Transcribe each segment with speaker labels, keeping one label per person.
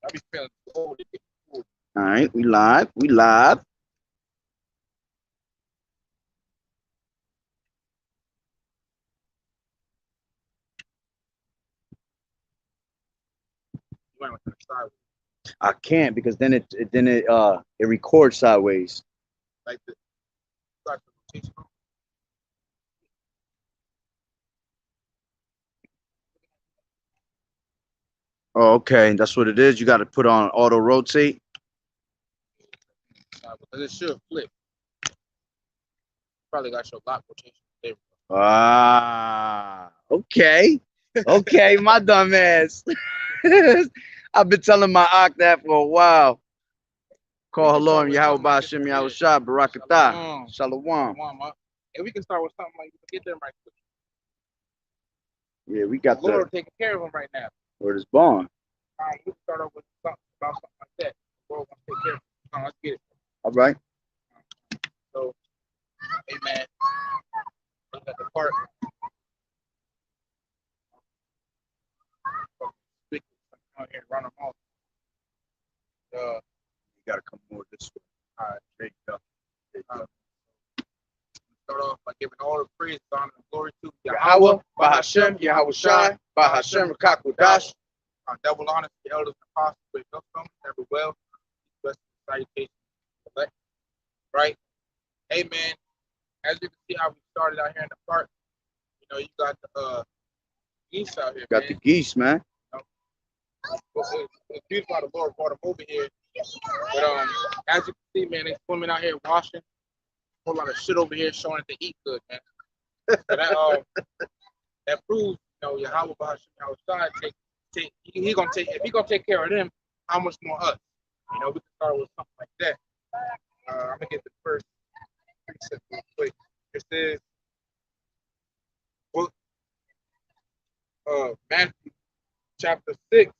Speaker 1: I be feeling old.
Speaker 2: All right, we live. We live.
Speaker 1: You went with the side,
Speaker 2: I can't because then it records sideways.
Speaker 1: like the rotation.
Speaker 2: Oh, okay, that's what it is. You got to put on auto rotate.
Speaker 1: Because it should flip. Probably got your lock rotation. There we
Speaker 2: Ah, okay, okay, my dumb ass. I've been telling my Ak that for a while. Call hello and Yahweh Shem Yahweh Shah Barakatah Shalom.
Speaker 1: go. And we can start with something like get them right quick.
Speaker 2: Yeah, we
Speaker 1: The
Speaker 2: got
Speaker 1: Lord
Speaker 2: the
Speaker 1: taking care of them right now.
Speaker 2: word is born.
Speaker 1: We can start off with something about something like that. The Lord wants to take care of them. Let's get it.
Speaker 2: All right.
Speaker 1: So, amen. Look at the part. Out here, run them off.
Speaker 2: You gotta come more this way.
Speaker 1: All right.
Speaker 2: There you go. There you go.
Speaker 1: Start off by giving all the praise, honor, and glory to
Speaker 2: Yahweh, Bahashem, Yahweh Shai, Bahashem Rakakudash.
Speaker 1: Double honor to the elders and apostles, with welcome, never well. Blessed salutation, elect. Right? Amen. As you can see how we started out here in the park, you know, you got the geese out here.
Speaker 2: Got
Speaker 1: man.
Speaker 2: the geese, man.
Speaker 1: It's beautiful how the Lord brought them over here. But as you can see, man, they swimming out here washing. A whole lot of shit over here showing that they eat good, man. So that proves, you know, Yahweh Bahashem outside he gonna take if he gonna take care of them, how much more us? You know, we can start with something like that. I'm gonna get the first precept real quick. It says book Matthew chapter 6.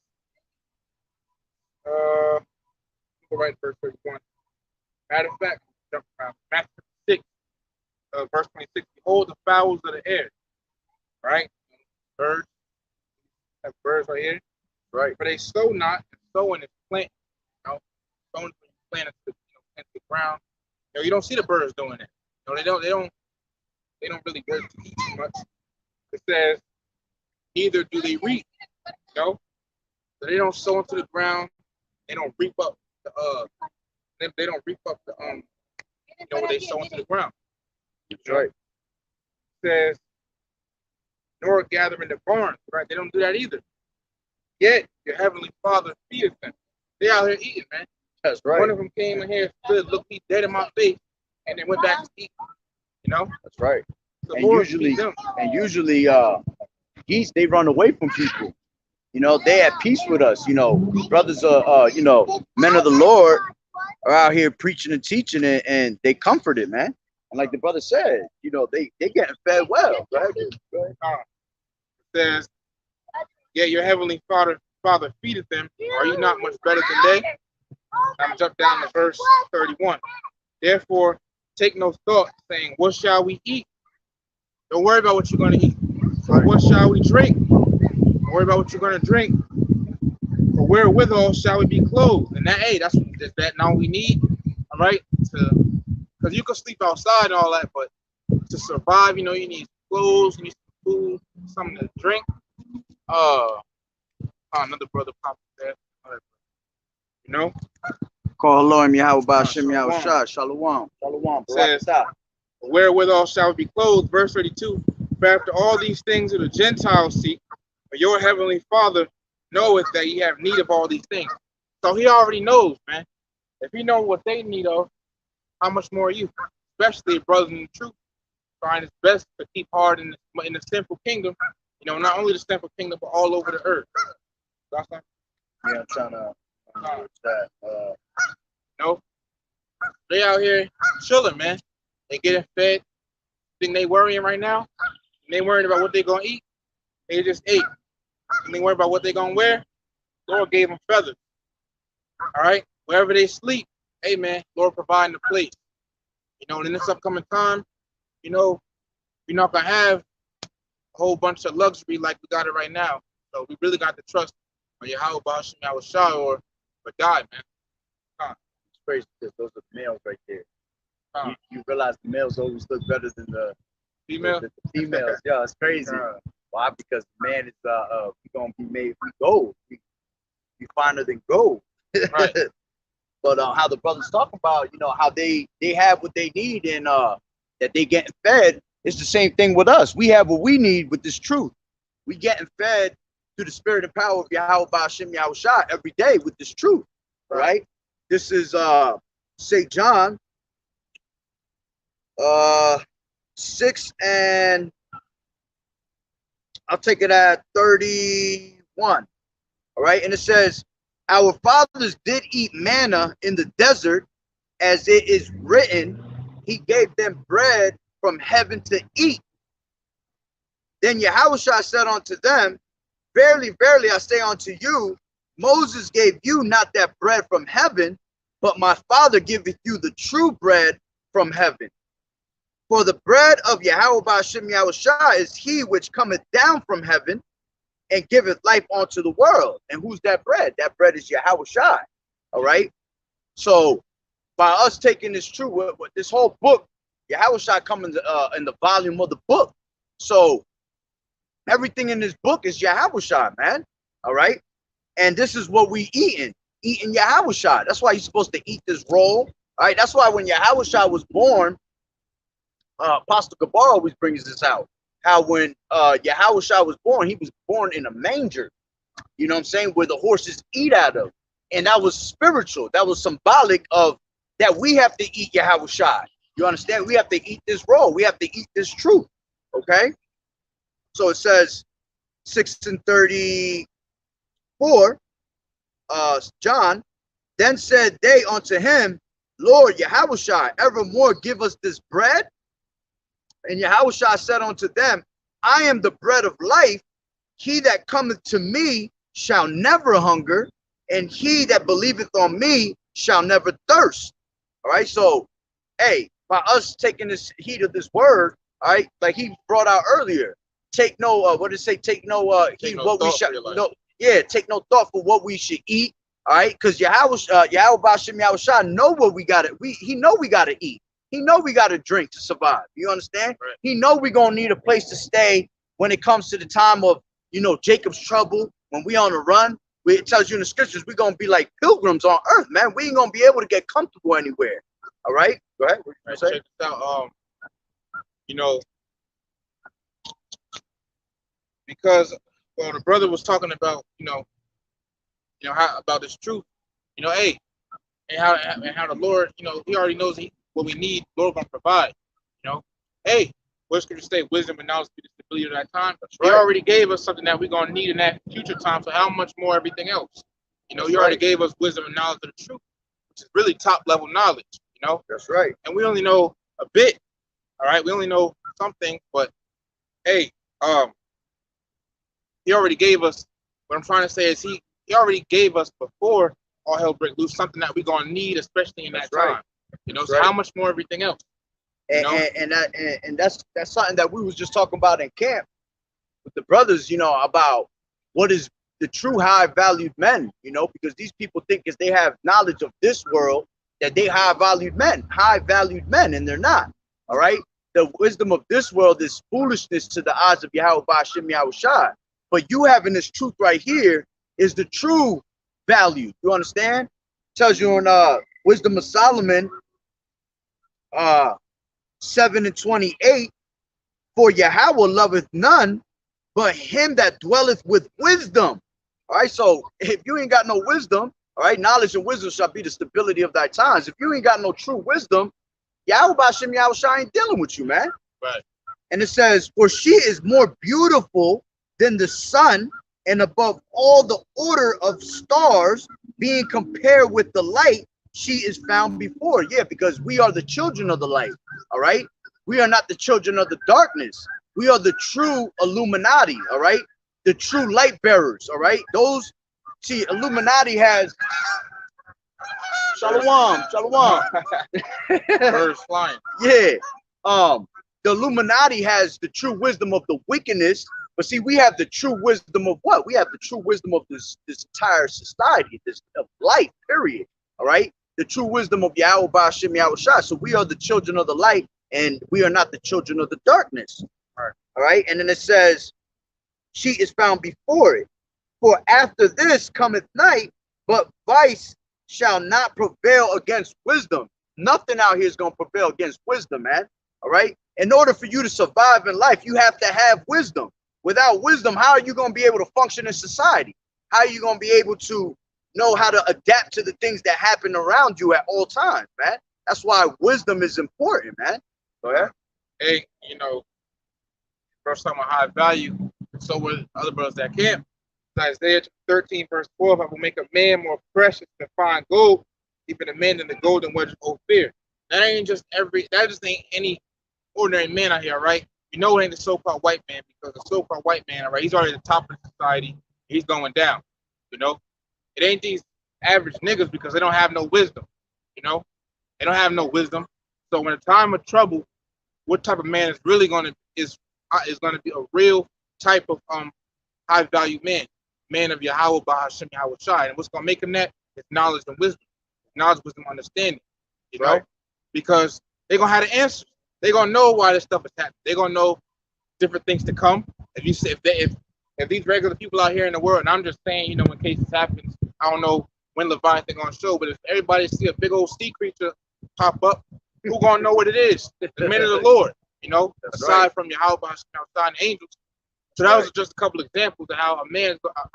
Speaker 1: Go right to verse 31. Matter of fact, Matthew 6, verse 26. Behold the fowls of the air. Right? Birds. Have birds right here. Right. But they sow not, and sowing is plant. You know, sowing when you plant into the ground. You know, you don't see the birds doing that. You know, they don't really work to eat too much. It says, neither do they reap. You know? So they don't sow into the ground. They don't reap up the they don't reap up the you know, what they sow into the ground.
Speaker 2: That's right.
Speaker 1: It says, nor gather in the barns, right? They don't do that either. Yet your heavenly Father feeds them. They out here eating, man.
Speaker 2: That's right.
Speaker 1: One of them came in here, stood, looked me dead in my face, and then went back to eat. You know?
Speaker 2: That's right.
Speaker 1: The
Speaker 2: And
Speaker 1: Lord
Speaker 2: usually,
Speaker 1: feeds them.
Speaker 2: geese, they run away from people. You know, they at peace with us. You know, brothers you know, men of the Lord are out here preaching and teaching it, and they comforted, man. And like the brother said, you know, they getting fed well. Go ahead.
Speaker 1: It says, yeah, your heavenly Father feedeth them. Are you not much better than they? I'm jump down to verse 31. Therefore, take no thought, saying, what shall we eat? Don't worry about what you're going to eat. Or what shall we drink? Don't worry about what you're going to drink. For wherewithal shall we be clothed? And that, hey, that's that now we need, all right? Because you can sleep outside and all that, but to survive, you know, you need clothes, you need some food, something to drink. Another brother popped there. You know?
Speaker 2: Call Lord Yahweh Bashem Yahweh Shah. Shalom. Shalom.
Speaker 1: Says, wherewithal shall we be clothed? Verse 32. For after all these things do the Gentiles seek, but your heavenly Father knoweth that ye have need of all these things. So he already knows, man. If he knows what they need of, how much more you? Especially brothers in the truth, trying his best to keep hard in the sinful kingdom. You know, not only the sinful kingdom, but all over the earth. That's like,
Speaker 2: yeah, I'm trying to that.
Speaker 1: You know, they out here chilling, man. They getting fed. Think they worrying right now? They worrying about what they gonna eat. They just ate. And they worry about what they gonna wear. Lord gave them feathers. All right, wherever they sleep, hey man, Lord providing a place. You know, in this upcoming time, you know, you're not gonna have a whole bunch of luxury like we got it right now. So we really got to trust on Yahweh Bahashem Yahweh Shah, or But God, man.
Speaker 2: It's crazy because those are males right there.
Speaker 1: Uh,
Speaker 2: You realize the males always look better than the
Speaker 1: female?
Speaker 2: the females. Yeah, it's crazy. Why? Because man is we gonna be made we gold. We finer than gold.
Speaker 1: Right.
Speaker 2: But how the brothers talk about, you know, how they have what they need and that they getting fed. It's the same thing with us. We have what we need with this truth. We getting fed through the spirit and power of YAHAWAH'S Yahushua every day with this truth. Right? This is St. John 6 and I'll take it at 31. All right, and it says, our fathers did eat manna in the desert, as it is written, he gave them bread from heaven to eat. Then Yahushua said unto them, verily, verily, I say unto you, Moses gave you not that bread from heaven, but my Father giveth you the true bread from heaven. For the bread of YAHAWAH'S Yahushua is he which cometh down from heaven and giveth life unto the world. And who's that bread? That bread is Yahushua. All right. So by us taking this true, with this whole book, Yahushua comes in the volume of the book. So everything in this book is Yahushua, man. All right. And this is what we eating Yahushua. That's why you're supposed to eat this roll. All right. That's why when Yahushua was born, Apostle Gabar always brings this out. How when Yahushua was born, he was born in a manger. You know what I'm saying? Where the horses eat out of. And that was spiritual. That was symbolic of that we have to eat Yahushua. You understand? We have to eat this roll. We have to eat this truth. Okay? So it says 6 and 34, John, then said they unto him, Lord Yahushua, evermore give us this bread. And Yahushua said unto them, I am the bread of life. He that cometh to me shall never hunger, and he that believeth on me shall never thirst. All right. So, hey, by us taking this heed of this word, all right, like he brought out earlier, take no, what did it say? Take no heed what we shall, no, yeah, take no thought for what we should eat. All right, because Yahushua know what we got to. He know we got to eat. He know we got to drink to survive. You understand? Right. He know we gonna need a place to stay when it comes to the time of, you know, Jacob's trouble. When we on the run, it tells you in the scriptures we're gonna be like pilgrims on earth, man. We ain't gonna be able to get comfortable anywhere. All right, go ahead. What you
Speaker 1: say? Check this out. You know, because the brother was talking about, you know how about this truth. You know, hey, and how the Lord, you know, he already knows what we need, the Lord gonna provide. You know, hey, what scripture say? Wisdom and knowledge be the stability of that time. He already gave us something that we're gonna need in that future time. So how much more everything else? You know, he already gave us wisdom and knowledge of the truth, which is really top level knowledge. You know,
Speaker 2: that's right.
Speaker 1: And we only know a bit. All right, we only know something, but hey, he already gave us. What I'm trying to say is he already gave us before all hell break loose something that we're gonna need, especially in that time. You know, so how much more everything else?
Speaker 2: And that's something that we was just talking about in camp with the brothers, you know, about what is the true high valued men, you know, because these people think as they have knowledge of this world that they high valued men, and they're not. All right. The wisdom of this world is foolishness to the eyes of YAHAWAH'S Yahushua. But you having this truth right here is the true value. You understand? Tells you in Wisdom of Solomon 7 and 28, for Yahweh loveth none but him that dwelleth with wisdom. All right, so if you ain't got no wisdom, all right, knowledge and wisdom shall be the stability of thy times. If you ain't got no true wisdom, Yahushua ain't dealing with you, man.
Speaker 1: Right.
Speaker 2: And it says, for she is more beautiful than the sun, and above all the order of stars, being compared with the light, she is found before. Yeah, because we are the children of the light. All right. We are not the children of the darkness. We are the true Illuminati. All right. The true light bearers. All right. Those, see, Illuminati has Shalom.
Speaker 1: Birds flying.
Speaker 2: Yeah. The Illuminati has the true wisdom of the wickedness, But see, we have the true wisdom of what? We have the true wisdom of this entire society, this of life, period. All right? The true wisdom of Yahweh Ba'ashem Yahweh Shai. So we are the children of the light, and we are not the children of the darkness. All right? And then it says, she is found before it. For after this cometh night, but vice shall not prevail against wisdom. Nothing out here is going to prevail against wisdom, man. All right? In order for you to survive in life, you have to have wisdom. Without wisdom, how are you going to be able to function in society? How are you going to be able to know how to adapt to the things that happen around you at all times, man? That's why wisdom is important, man. Go ahead.
Speaker 1: Hey, you know, first time on high value, so with other brothers that can't. Isaiah 13, verse 12, I will make a man more precious than fine gold, even a man in the golden wedge of Ophir. That ain't just ain't any ordinary man out here, right? You know it ain't the so-called white man, because the so-called white man, right, he's already at the top of society. He's going down, you know? It ain't these average niggas because they don't have no wisdom, you know? They don't have no wisdom. So when a time of trouble, what type of man is really going to be a real type of high value man of Yahweh Ba'ashem Yahweh Shai. And what's going to make him that is knowledge and wisdom. Knowledge, wisdom, understanding, you know? Because they're going to have the answers. They're going to know why this stuff is happening. They're going to know different things to come. If you say, if these regular people out here in the world, and I'm just saying, you know, when cases happen, I don't know when Leviathan going to show, but if everybody see a big old sea creature pop up, who going to know what it is? The men of the Lord, you know, aside from Yahweh Ba'ashem and angels. So that was just a couple of examples of how a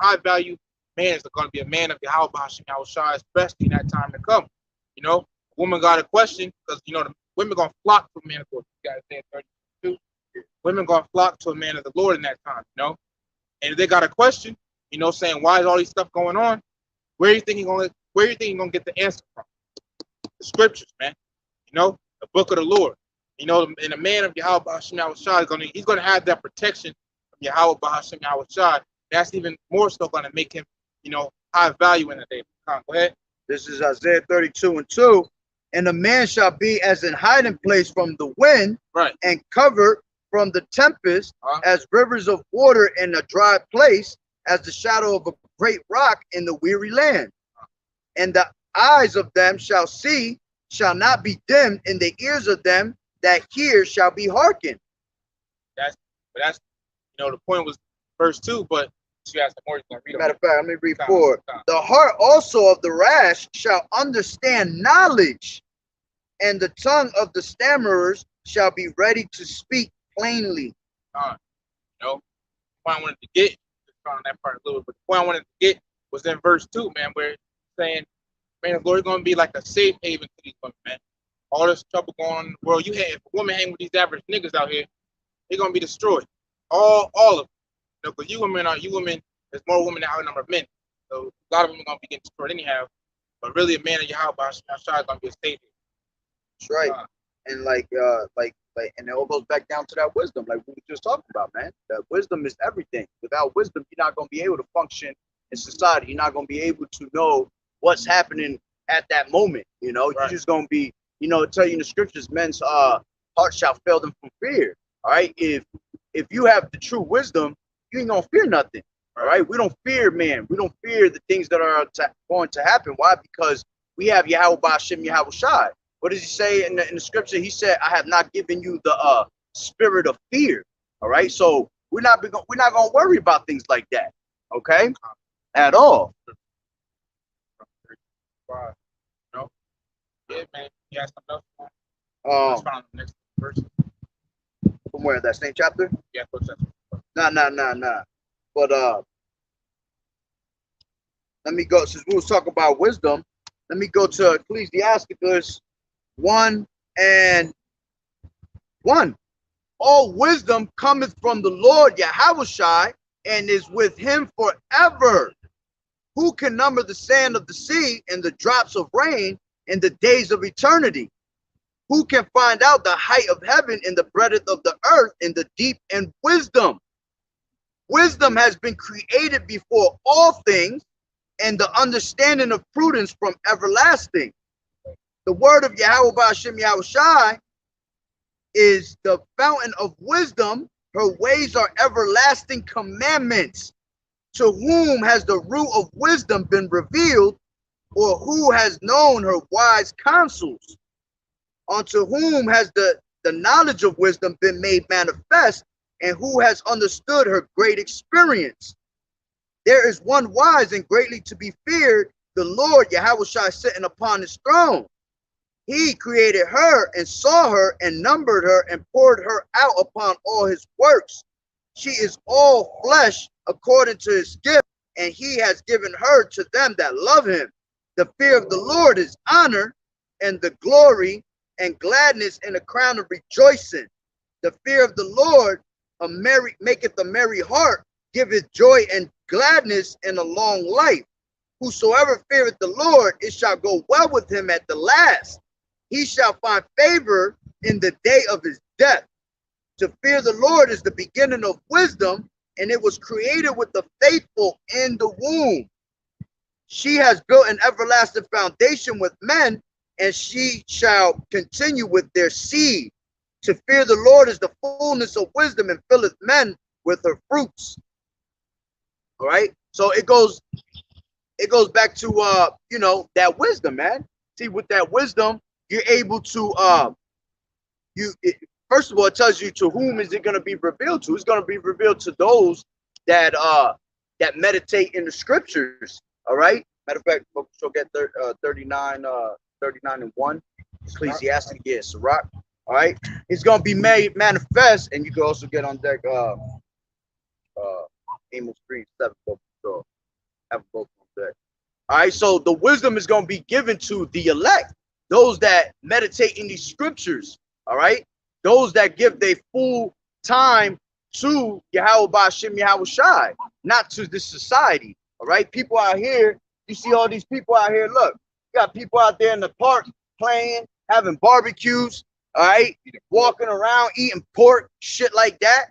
Speaker 1: high value man is going to be a man of Yahweh Ba'ashem Yahweh Shai, especially in that time to come. You know, a woman got a question, because, you know, the women going to flock to a man of the Lord. You guys say 32. Women going to flock to a man of the Lord in that time, you know. And if they got a question, you know, saying, why is all these stuff going on? Where do you think you're going to get the answer from? The scriptures, man. You know, the book of the Lord. You know, and a man of Yahweh Ba'ashem Yahweh Shai, he's going to have that protection of Yahweh Ba'ashem Yahweh Shai. That's even more so going to make him, you know, high value in the day. Go ahead.
Speaker 2: This is Isaiah 32:2. And a man shall be as an hiding place from the wind,
Speaker 1: right,
Speaker 2: and covered from the tempest, as rivers of water in a dry place, as the shadow of a great rock in the weary land. And the eyes of them shall see, shall not be dimmed, and the ears of them that hear shall be hearkened.
Speaker 1: That's you know, the point was verse 2, but you asked the more, you're going to read.
Speaker 2: Matter of fact, let me read 4. The heart also of the rash shall understand knowledge, and the tongue of the stammerers shall be ready to speak plainly.
Speaker 1: You know, the point I wanted to get, just on that part a little bit, but the point I wanted to get was in verse 2, man, where it's saying, man, the Lord is going to be like a safe haven to these women, man. All this trouble going on in the world, if a woman hang with these average niggas out here, they're going to be destroyed. All of them. You know, because you women, there's more women that outnumber men. So a lot of them are going to be getting destroyed anyhow. But really, a man of Yahweh Ba'ashem Yahweh is going to be a safe haven.
Speaker 2: That's right. And and it all goes back down to that wisdom, like we were just talking about, man. That wisdom is everything. Without wisdom, you're not going to be able to function in society. You're not going to be able to know what's happening at that moment. You know, you're just going to be, you know, tell you in the scriptures, men's heart shall fail them from fear. All right. If you have the true wisdom, you ain't going to fear nothing. All right. We don't fear man. We don't fear the things that are going to happen. Why? Because we have Yahweh Ba'ashem Yahweh Shai. What does he say in the scripture? He said, I have not given you the spirit of fear. All right. So we're not going to worry about things like that. Okay. At all.
Speaker 1: No. Yeah, man. You got something else? Let's find the next verse.
Speaker 2: From where? That same chapter?
Speaker 1: Yeah, close that.
Speaker 2: Nah. But let me go. Since we was talking about wisdom, let me go to Ecclesiasticus 1:1. All wisdom cometh from the Lord Yahawashi, and is with him forever. Who can number the sand of the sea and the drops of rain in the days of eternity? Who can find out the height of heaven and the breadth of the earth and the deep and wisdom? Wisdom has been created before all things, and the understanding of prudence from everlasting. The word of Yahweh Ba'ashem Yahweh Shai is the fountain of wisdom Her ways are everlasting commandments. To whom has the root of wisdom been revealed, or who has known her wise counsels? Unto whom has the knowledge of wisdom been made manifest, and who has understood her great experience? There is one wise and greatly to be feared, the Lord Yahawashi sitting upon his throne. He created her and saw her and numbered her and poured her out upon all his works. She is all flesh according to his gift, and he has given her to them that love him. The fear of the Lord is honor, and the glory and gladness and a crown of rejoicing. The fear of the Lord maketh a merry heart, giveth joy and gladness and a long life. Whosoever feareth the Lord, it shall go well with him at the last. He shall find favor in the day of his death. To fear the Lord is the beginning of wisdom, and it was created with the faithful in the womb. She has built an everlasting foundation with men, and she shall continue with their seed. To fear the Lord is the fullness of wisdom, and filleth men with her fruits. All right, so it goes back to you know, that wisdom, man. See, with that wisdom, you're able to first of all, it tells you to whom is it going to be revealed to. It's going to be revealed to those that that meditate in the scriptures. All right. Matter of fact, she'll get 39 and 1. Ecclesiastic, yeah, Sirach. All right. It's going to be made manifest, and you can also get on deck Amos 3 7. So have both on deck. All right. So the wisdom is going to be given to the elect, those that meditate in these scriptures. All right. Those that give their full time to YAHAWAH'S, not to this society. All right. People out here, you see all these people out here. Look, you got people out there in the park playing, having barbecues. All right. Walking around, eating pork, shit like that.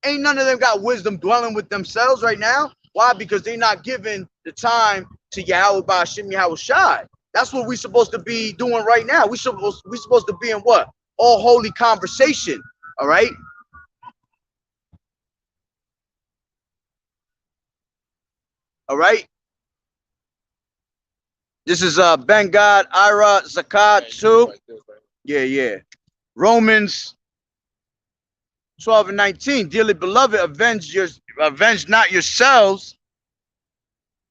Speaker 2: Ain't none of them got wisdom dwelling with themselves right now. Why? Because they're not giving the time to YAHAWAH'S. That's what we're supposed to be doing right now. We're supposed to be in what? All holy conversation. All right. All right. This is Ben God, Ira, Zakat, 2. Yeah. Romans 12 and 19. Dearly beloved, avenge not yourselves,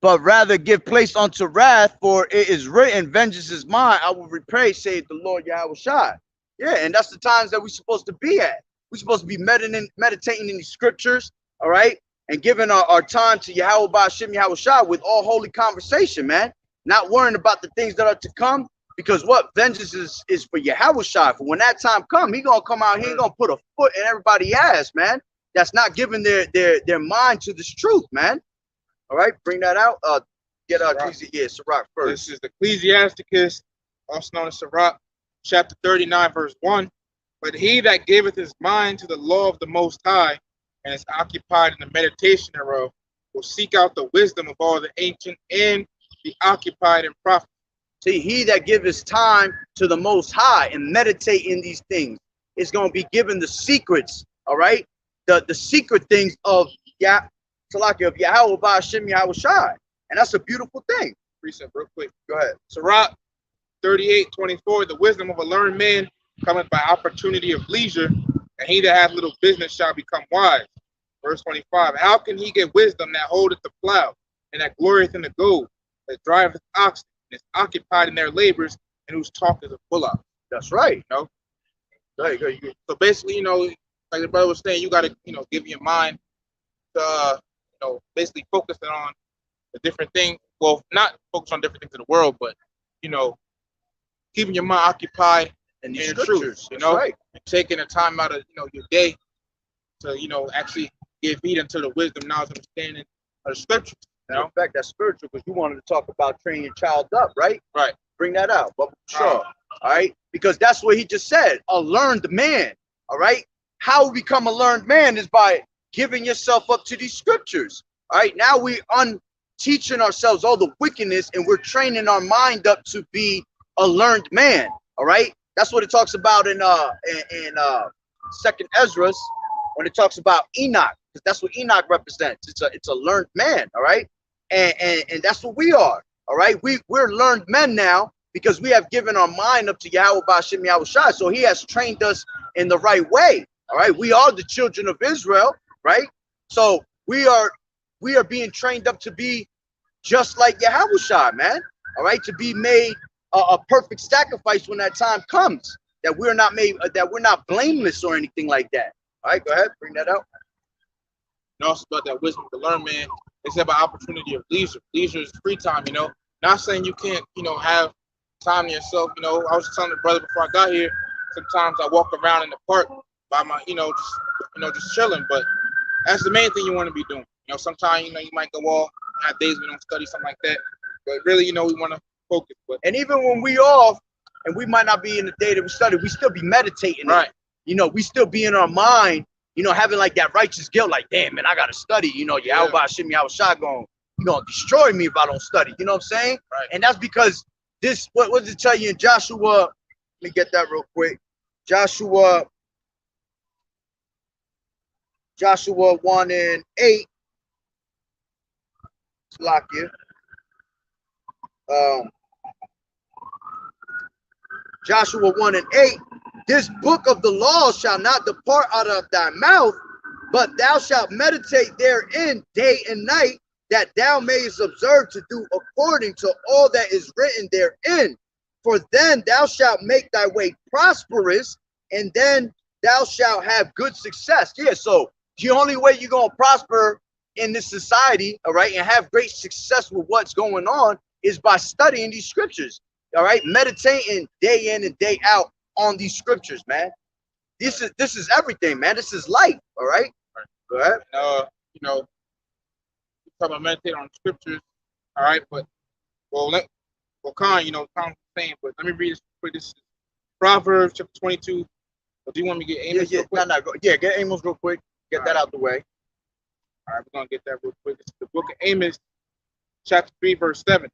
Speaker 2: but rather give place unto wrath, for it is written, vengeance is mine, I will repay, saith the Lord Yahawashi. Yeah, and that's the times that we're supposed to be at. We're supposed to be meditating in the scriptures, all right, and giving our time to Yahawashi with all holy conversation, man. Not worrying about the things that are to come, because what? Vengeance is for Yahawashi. For when that time comes, he gonna come out, he ain't gonna put a foot in everybody's ass, man. That's not giving their mind to this truth, man. All right, bring that out. Get our Sirach first.
Speaker 1: This is Ecclesiasticus, also known as Sirach, chapter 39, verse 1. But he that giveth his mind to the law of the Most High, and is occupied in the meditation thereof, will seek out the wisdom of all the ancient, and be occupied in prophecy.
Speaker 2: See, he that gives his time to the Most High and meditate in these things is going to be given the secrets, all right? The secret things of Yahawaah'S. And that's a beautiful thing.
Speaker 1: Precept real quick.
Speaker 2: Go ahead.
Speaker 1: Sirach 38:24. The wisdom of a learned man cometh by opportunity of leisure, and he that hath little business shall become wise. Verse 25. How can he get wisdom that holdeth the plow, and that glorieth in the goad, that driveth oxen, and is occupied in their labors, and whose talk is a bullock?
Speaker 2: That's right.
Speaker 1: You know?
Speaker 2: Go ahead.
Speaker 1: So basically, you know, like the brother was saying, you got to, you know, give your mind to, you know, basically focusing on the different things. Well, not focus on different things in the world, but, you know, keeping your mind occupied in the truth, you know,
Speaker 2: right.
Speaker 1: And taking the time out of, you know, your day to, you know, actually give heed unto the wisdom, knowledge, understanding of the scriptures. You know?
Speaker 2: In fact, that's spiritual, because you wanted to talk about training your child up, right?
Speaker 1: Right.
Speaker 2: Bring that out. But sure. All right. Because that's what he just said. A learned man. All right. How we become a learned man is by giving yourself up to these scriptures. All right. Now we unteaching ourselves all the wickedness, and we're training our mind up to be a learned man. All right. That's what it talks about in Second Ezra. when it talks about Enoch, because that's what Enoch represents. It's a learned man, all right? And that's what we are, all right? We're learned men now because we have given our mind up to Yahweh Ba'ashem Yahweh Shai. So he has trained us in the right way, all right? We are the children of Israel, right? So we are being trained up to be just like Yahweh Shai, man, all right? To be made a perfect sacrifice when that time comes, that we're not made, that we're not blameless or anything like that. All right, go ahead, bring that out.
Speaker 1: And also about that wisdom to learn, man. It's about opportunity of leisure. Leisure is free time, you know. Not saying you can't, you know, have time to yourself. You know, I was telling the brother before I got here, sometimes I walk around in the park by my, just chilling. But that's the main thing you want to be doing. You know, sometimes, you know, you might go off, have days we don't study, something like that. But really, you know, we want to focus. But
Speaker 2: and even when we off, and we might not be in the day that we study, we still be meditating.
Speaker 1: Right.
Speaker 2: You know, we still be in our mind, you know, having like that righteous guilt, like, damn, man, I got to study. You know, Yahweh Ba'ashem Yahweh Shai going to destroy me if I don't study. You know what I'm saying?
Speaker 1: Right.
Speaker 2: And that's because this, what does it tell you in Joshua? Let me get that real quick. Joshua 1:8. Lock you. Joshua 1:8. This book of the law shall not depart out of thy mouth, but thou shalt meditate therein day and night, that thou mayest observe to do according to all that is written therein. For then thou shalt make thy way prosperous, and then thou shalt have good success. Yeah, so the only way you're going to prosper in this society, all right, and have great success with what's going on is by studying these scriptures, all right, meditating day in and day out on these scriptures, man. This is everything, man. This is life, all right? Go ahead.
Speaker 1: You know, we talk about meditate on scriptures, all right, but Khan, you know, Khan's saying, but let me read this quick. This is Proverbs chapter 22. Do you want me to get Amos?
Speaker 2: Yeah, get Amos real quick. Get that out the way.
Speaker 1: All right, we're gonna get that real quick. This is the book of Amos, chapter 3, verse 7.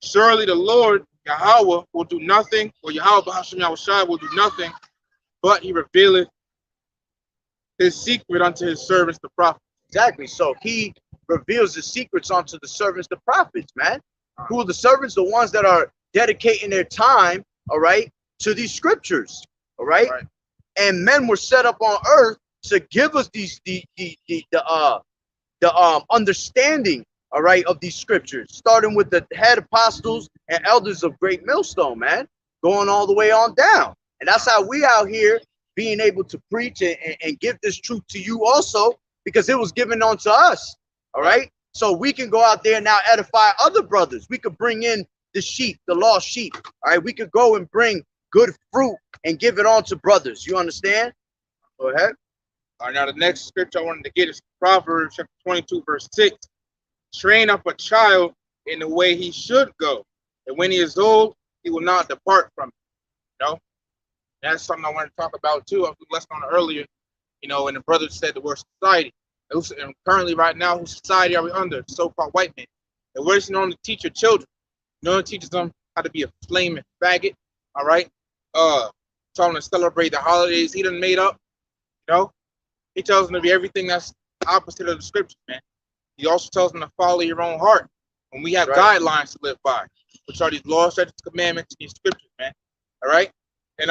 Speaker 1: Surely the Lord Yahweh will do nothing, or Yahweh Ba'ashem Yahweh Shai will do nothing, but he revealeth his secret unto his servants, the prophets.
Speaker 2: Exactly. So he reveals the secrets unto the servants, the prophets, man. Who are the servants? The ones that are dedicating their time, all right, to these scriptures, all right? And men were set up on earth to give us the understanding, all right, of these scriptures, starting with the head apostles and elders of Great Millstone, man, going all the way on down. And that's how we out here being able to preach and give this truth to you also, because it was given unto us, all right? So we can go out there and now edify other brothers. We could bring in the sheep, the lost sheep, all right? We could go and bring good fruit and give it on to brothers. You understand? Go ahead.
Speaker 1: All right, now the next scripture I wanted to get is Proverbs chapter 22, verse 6. Train up a child in the way he should go, and when he is old, he will not depart from it. You know, that's something I want to talk about too. I was listening on earlier, you know, and the brother said the word society. And currently, right now, whose society are we under? So-called white men. And we're just known to teach your children. You know, it teaches them how to be a flaming faggot. All right, telling them to celebrate the holidays he done made up. You know, he tells them to be everything that's opposite of the scriptures, man. He also tells them to follow your own heart. And we have guidelines to live by, which are these laws, statutes, commandments, and these scriptures, man. All right? And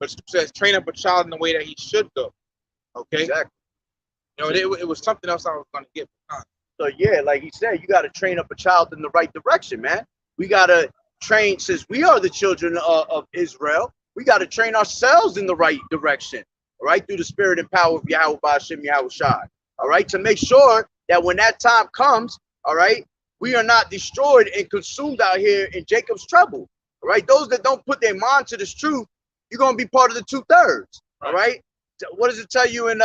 Speaker 1: but it says train up a child in the way that he should go. Okay?
Speaker 2: Exactly.
Speaker 1: You know, it was something else I was gonna get behind.
Speaker 2: So yeah, like he said, you gotta train up a child in the right direction, man. We gotta train, since we are the children of Israel, we gotta train ourselves in the right direction. All right, through the spirit and power of Yahweh Ba'ashem Yahweh Shai. All right, to make sure that when that time comes, all right, we are not destroyed and consumed out here in Jacob's trouble. All right, those that don't put their mind to this truth, you're gonna be part of the 2/3. All right, what does it tell you in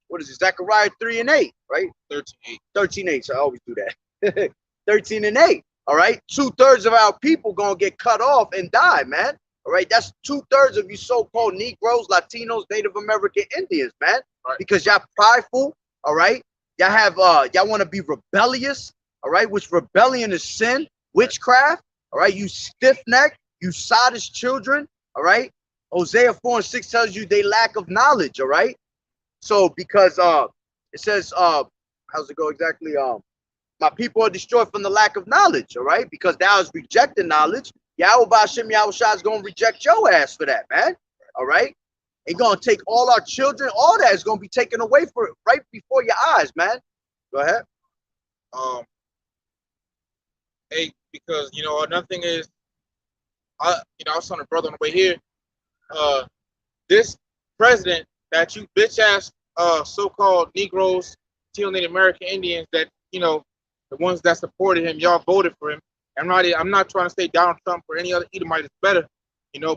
Speaker 2: what is it, Zechariah 3:8, right?
Speaker 1: 13:8.
Speaker 2: 13:8. So I always do that. 13:8. All right, 2/3 of our people gonna get cut off and die, man. All right, that's 2/3 of you so-called Negroes, Latinos, Native American Indians, man. Right. Because y'all prideful, all right. Y'all have y'all want to be rebellious, all right, which rebellion is sin, witchcraft, all right. You stiff-necked, you sottish children, all right. Hosea 4:6 tells you they lack of knowledge, all right. So because it says how's it go exactly? My people are destroyed from the lack of knowledge, all right? Because thou is rejecting knowledge. Yahweh Ba'ashem Yahweh Shai is gonna reject your ass for that, man. All right. Ain't gonna take all our children, all that is gonna be taken away for right before your eyes, man. Go ahead.
Speaker 1: Um, hey, because another thing is, I was telling a brother on the way here, this president that you bitch ass so-called Negroes, Teal Native American Indians that the ones that supported him, y'all voted for him. I'm not trying to say Donald Trump or any other Edomite is better,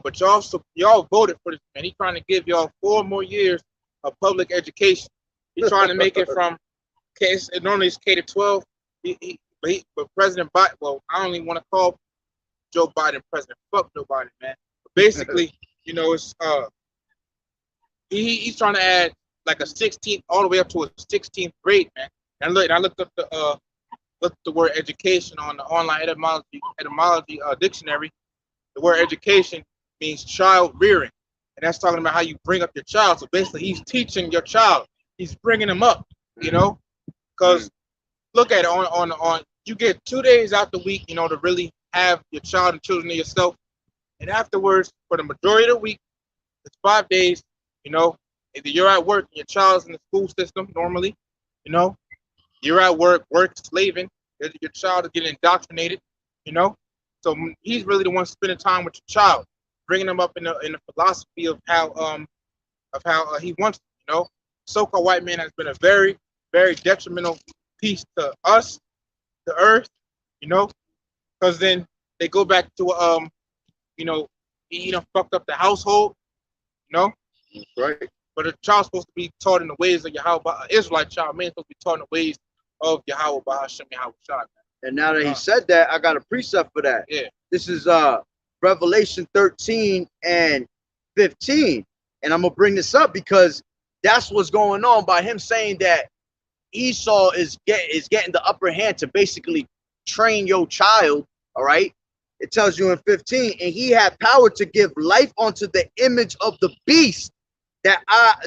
Speaker 1: but y'all voted for this man. He's trying to give y'all 4 more years of public education. He's trying to make it from normally it's K to 12. But President Biden, well, I don't even want to call Joe Biden president. Fuck Joe Biden, man. But basically, it's he's trying to add like a 16th all the way up to a 16th grade, man. And I looked up the word education on the online etymology dictionary. The word education means child rearing, and that's talking about how you bring up your child. So basically, he's teaching your child. He's bringing him up, because look at it on you get 2 days out the week, to really have your child and children to yourself, and afterwards, for the majority of the week, it's 5 days. Either you're at work and your child's in the school system normally, you're at work slaving, your child is getting indoctrinated, So he's really the one spending time with your child, bringing them up in the philosophy of how he wants, So-called white man has been a very, very detrimental piece to us, the earth, because then they go back to he fucked up the household,
Speaker 2: That's right.
Speaker 1: But a child's supposed to be taught in the ways of Yahweh. An Israelite child, man, supposed to be taught in the ways of Yahweh Ba'ashem Yahweh Shai.
Speaker 2: And now that he said that, I got a precept for that.
Speaker 1: Yeah.
Speaker 2: This is Revelation 13 and 15. And I'm gonna bring this up because that's what's going on by him saying that Esau is getting the upper hand to basically train your child. All right. It tells you in 15, and he had power to give life unto the image of the beast, that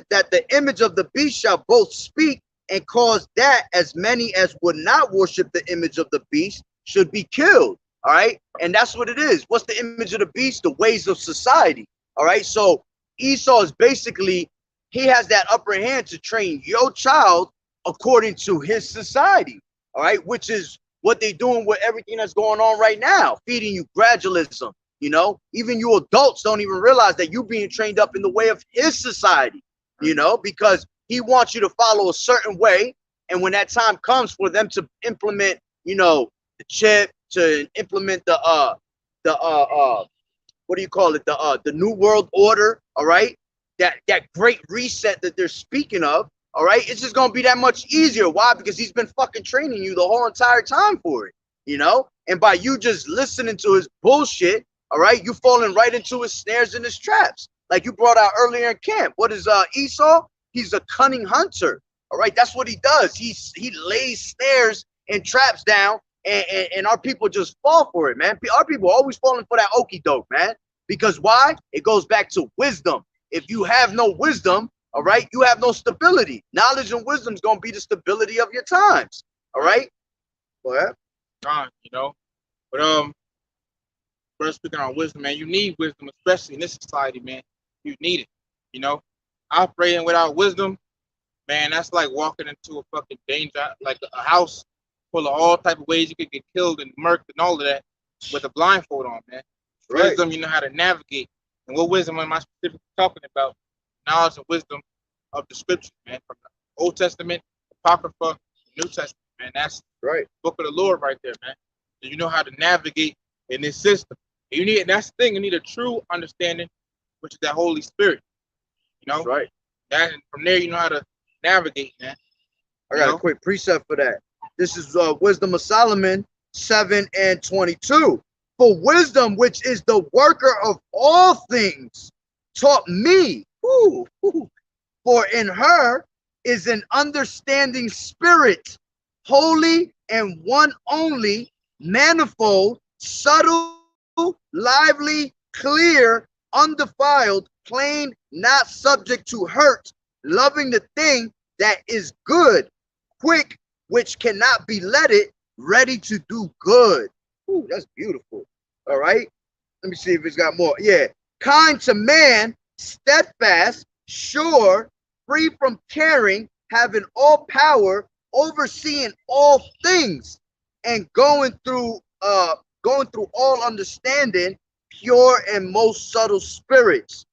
Speaker 2: the image of the beast shall both speak and cause that as many as would not worship the image of the beast should be killed. All right. And that's what it is. What's the image of the beast? The ways of society. All right. So Esau is basically, he has that upper hand to train your child according to his society. All right. Which is what they're doing with everything that's going on right now, feeding you gradualism. Even you adults don't even realize that you're being trained up in the way of his society, because he wants you to follow a certain way. And when that time comes for them to implement, the chip, to implement the what do you call it? The new world order. All right. That great reset that they're speaking of. All right. It's just going to be that much easier. Why? Because he's been fucking training you the whole entire time for it, and by you just listening to his bullshit. All right, you falling right into his snares and his traps, like you brought out earlier in camp. What is Esau? He's a cunning hunter. All right, that's what he does. He lays snares and traps down, and our people just fall for it, man. Our people are always falling for that okie doke, man. Because why? It goes back to wisdom. If you have no wisdom, all right, you have no stability. Knowledge and wisdom is gonna be the stability of your times. All right. Go ahead.
Speaker 1: But first speaking on wisdom, man, you need wisdom, especially in this society, man. You need it. Operating without wisdom, man, that's like walking into a fucking danger, like a house full of all type of ways you could get killed and murked and all of that with a blindfold on, man. Right. Wisdom, you know how to navigate. And what wisdom am I specifically talking about? Knowledge and wisdom of the scriptures, man, from the Old Testament, Apocrypha, New Testament, man. That's
Speaker 2: right.
Speaker 1: Book of the Lord right there, man. So you know how to navigate in this system. And that's the thing. You need a true understanding, which is that Holy Spirit.
Speaker 2: That's right.
Speaker 1: That, and from there, you know how to navigate, man.
Speaker 2: I got a quick precept for that. This is Wisdom of Solomon 7 and 22. For wisdom, which is the worker of all things, taught me. For in her is an understanding spirit, holy and one only, manifold, subtle, lively, clear, undefiled, plain, not subject to hurt, loving the thing that is good, quick, which cannot be letted, ready to do good. Ooh, that's beautiful. All right. Let me see if it's got more. Yeah. Kind to man, steadfast, sure, free from caring, having all power, overseeing all things, and going through all understanding, pure and most subtle spirits.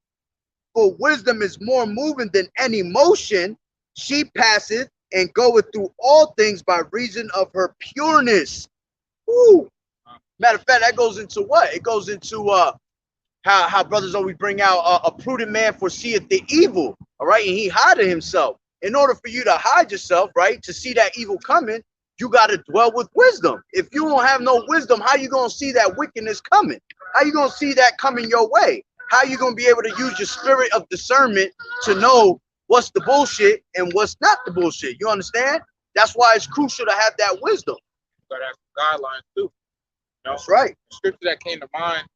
Speaker 2: For wisdom is more moving than any motion. She passeth and goeth through all things by reason of her pureness. Woo. Matter of fact, that goes into what? It goes into how brothers always bring out a prudent man foreseeth the evil, all right, and he hideth himself. In order for you to hide yourself, right, to see that evil coming, you got to dwell with wisdom. If you don't have no wisdom, how you gonna see that wickedness coming? How you gonna see that coming your way? How you gonna be able to use your spirit of discernment to know what's the bullshit and what's not the bullshit? You understand? That's why it's crucial to have that wisdom.
Speaker 1: You gotta have some guidelines too. You know?
Speaker 2: That's right.
Speaker 1: The scripture that came to mind,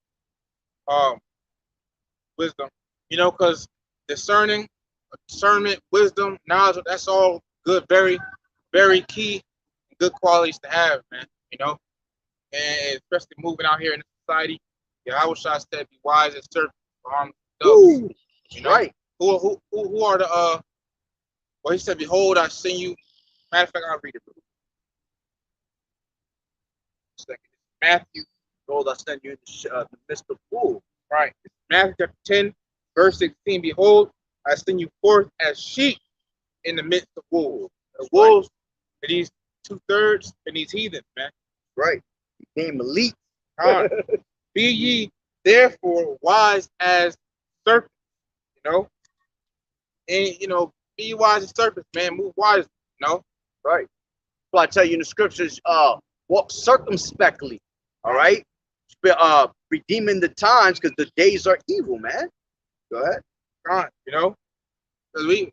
Speaker 1: wisdom. You know, because discerning, discernment, wisdom, knowledge, that's all good, very, very key, good qualities to have, man. You know, and especially moving out here in the society, YAHAWAH'S said, "Be wise as serpents, armed with doves." You know,
Speaker 2: right.
Speaker 1: Who are the well, he said, "Behold, I send you." Matter of fact, I'll read it. Second, Matthew.
Speaker 2: Behold, I send you in the midst of wolves.
Speaker 1: Right. Matthew chapter 10, verse 16. Behold, I send you forth as sheep in the midst of wolves. The wolves are these 2/3 and these heathens, man.
Speaker 2: Right. Became elite.
Speaker 1: Be ye therefore wise as serpents, you know? And you know, be wise as serpents, man. Move wise, you know?
Speaker 2: Right. So I tell you in the scriptures, walk circumspectly. All right. Redeeming the times because the days are evil, man. Go ahead.
Speaker 1: You know? Because we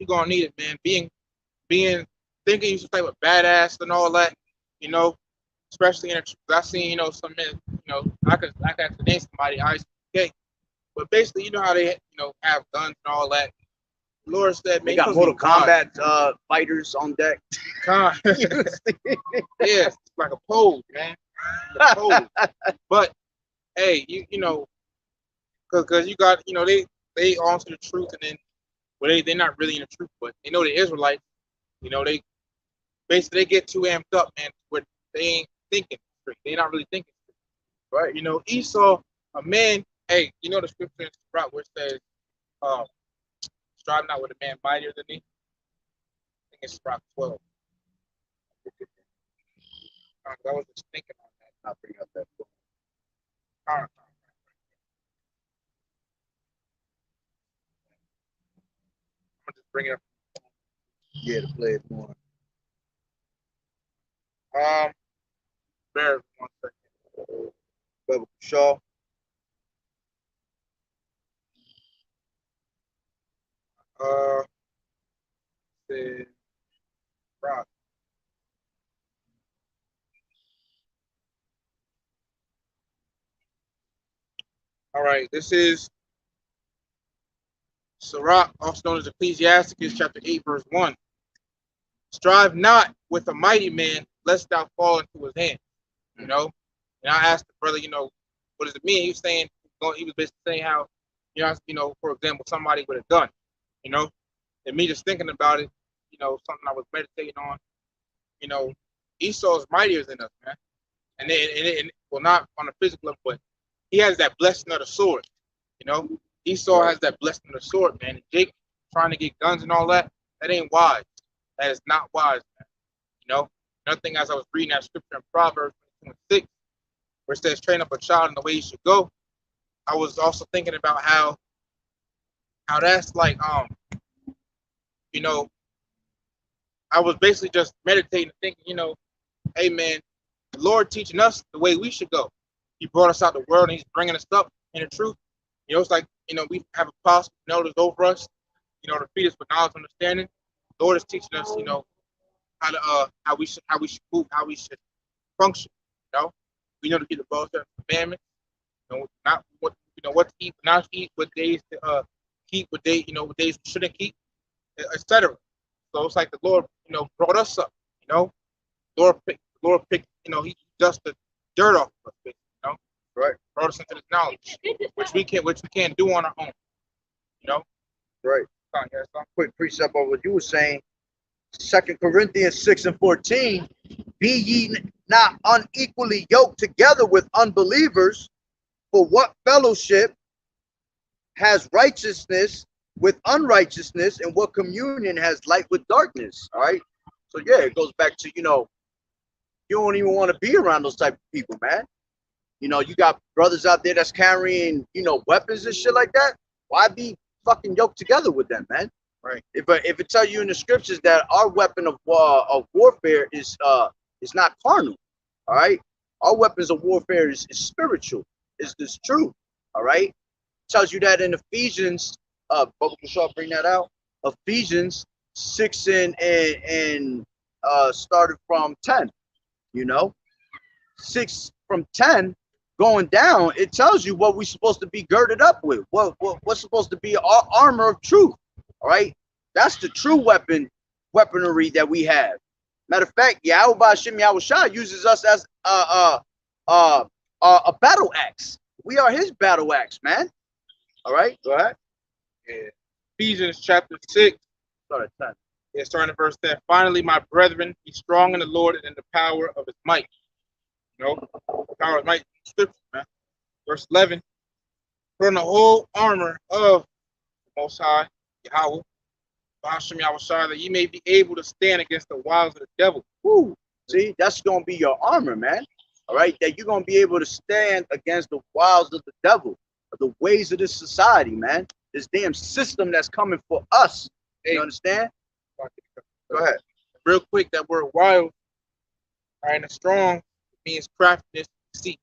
Speaker 1: gonna need it, man. Being thinking you're some type of badass and all that, you know, especially in I seen, you know, some men, you know, I could name somebody, okay. But basically, you know how they, you know, have guns and all that. The Lord said, man,
Speaker 2: they got Mortal Kombat fighters on deck.
Speaker 1: Yeah, it's like a pose, man. A pose. But hey, you know, because you got, you know, they onto the truth, and then well, they're not really in the truth, but they know the Israelites, you know, they basically they get too amped up, man, where they ain't thinking straight. They're not really thinking straight. Right. You know, Esau, a man, hey, you know the scripture in Thru where it says, strive not with a man mightier than me. I think it's Thru 12. I was just thinking on that.
Speaker 2: I'll bring up that book.
Speaker 1: I'm just bring it up.
Speaker 2: Yeah, to play it more.
Speaker 1: Bear 1 second.
Speaker 2: Brother Shaw.
Speaker 1: Says Rock. All right, this is Sirach, also known as Ecclesiasticus, chapter 8, verse 1. Strive not with a mighty man, lest thou fall into his hands. You know? And I asked the brother, you know, what does it mean? He was saying, he was basically saying how, you know, for example, somebody with a gun, you know, and me just thinking about it, you know, something I was meditating on, you know, Esau's mightier than us, man. And well, not on a physical level, but he has that blessing of the sword, you know. Esau has that blessing of the sword, man. And Jake trying to get guns and all that, that ain't wise. That is not wise, man. You know, another thing, as I was reading that scripture in Proverbs 22:6, where it says, train up a child in the way he should go, I was also thinking about how that's like, you know, I was basically just meditating, thinking, you know, hey, man, the Lord teaching us the way we should go. He brought us out the world, and he's bringing us up in the truth. You know, it's like, you know, we have a apostle, elders over us, you know, to feed us with knowledge and understanding. The Lord is teaching us, you know, how we should move, how we should function. You know, we know to keep the laws and commandments. You know, not what to eat, not to eat, what days to keep, what day, what days we shouldn't keep, etc. So it's like the Lord, brought us up. Lord picked, He dust the dirt off of us,
Speaker 2: Right.
Speaker 1: Brought us into this knowledge, which we can't do on our own.
Speaker 2: Right.
Speaker 1: Yeah,
Speaker 2: Quick precept of what you were saying. 2 Corinthians 6 and 14. Be ye not unequally yoked together with unbelievers, for what fellowship has righteousness with unrighteousness, and what communion has light with darkness? All right. So yeah, it goes back to, you don't even want to be around those type of people, man. You got brothers out there that's carrying, weapons and shit like that. Why be fucking yoked together with them, man?
Speaker 1: right.
Speaker 2: If it tell you in the scriptures that our weapon of warfare is not carnal, all right. Our weapons of warfare is spiritual. Is this true? All right. It tells you that in Ephesians. Brother Shaw, bring that out. Ephesians 6 and started from 10. 6 from 10 going down. It tells you what we're supposed to be girded up with. What's supposed to be our armor of truth. All right, that's the true weaponry that we have. Matter of fact, YAHAWAH'S uses us as a battle axe. We are His battle axe, man. All right, go ahead.
Speaker 1: Yeah. Ephesians chapter 6.
Speaker 2: Start at 10.
Speaker 1: Yeah, starting at verse 10. Finally, my brethren, be strong in the Lord and in the power of His might. The power of might, scripture, man. Verse 11. Put on the whole armor of the Most High, Yahweh, that ye may be able to stand against the wiles of the devil.
Speaker 2: Woo. See, that's going to be your armor, man. All right, that you're going to be able to stand against the wiles of the devil, the ways of this society, man. This damn system that's coming for us. You understand? Go ahead.
Speaker 1: Real quick, that word wild, right, and strong means craftiness, deceit.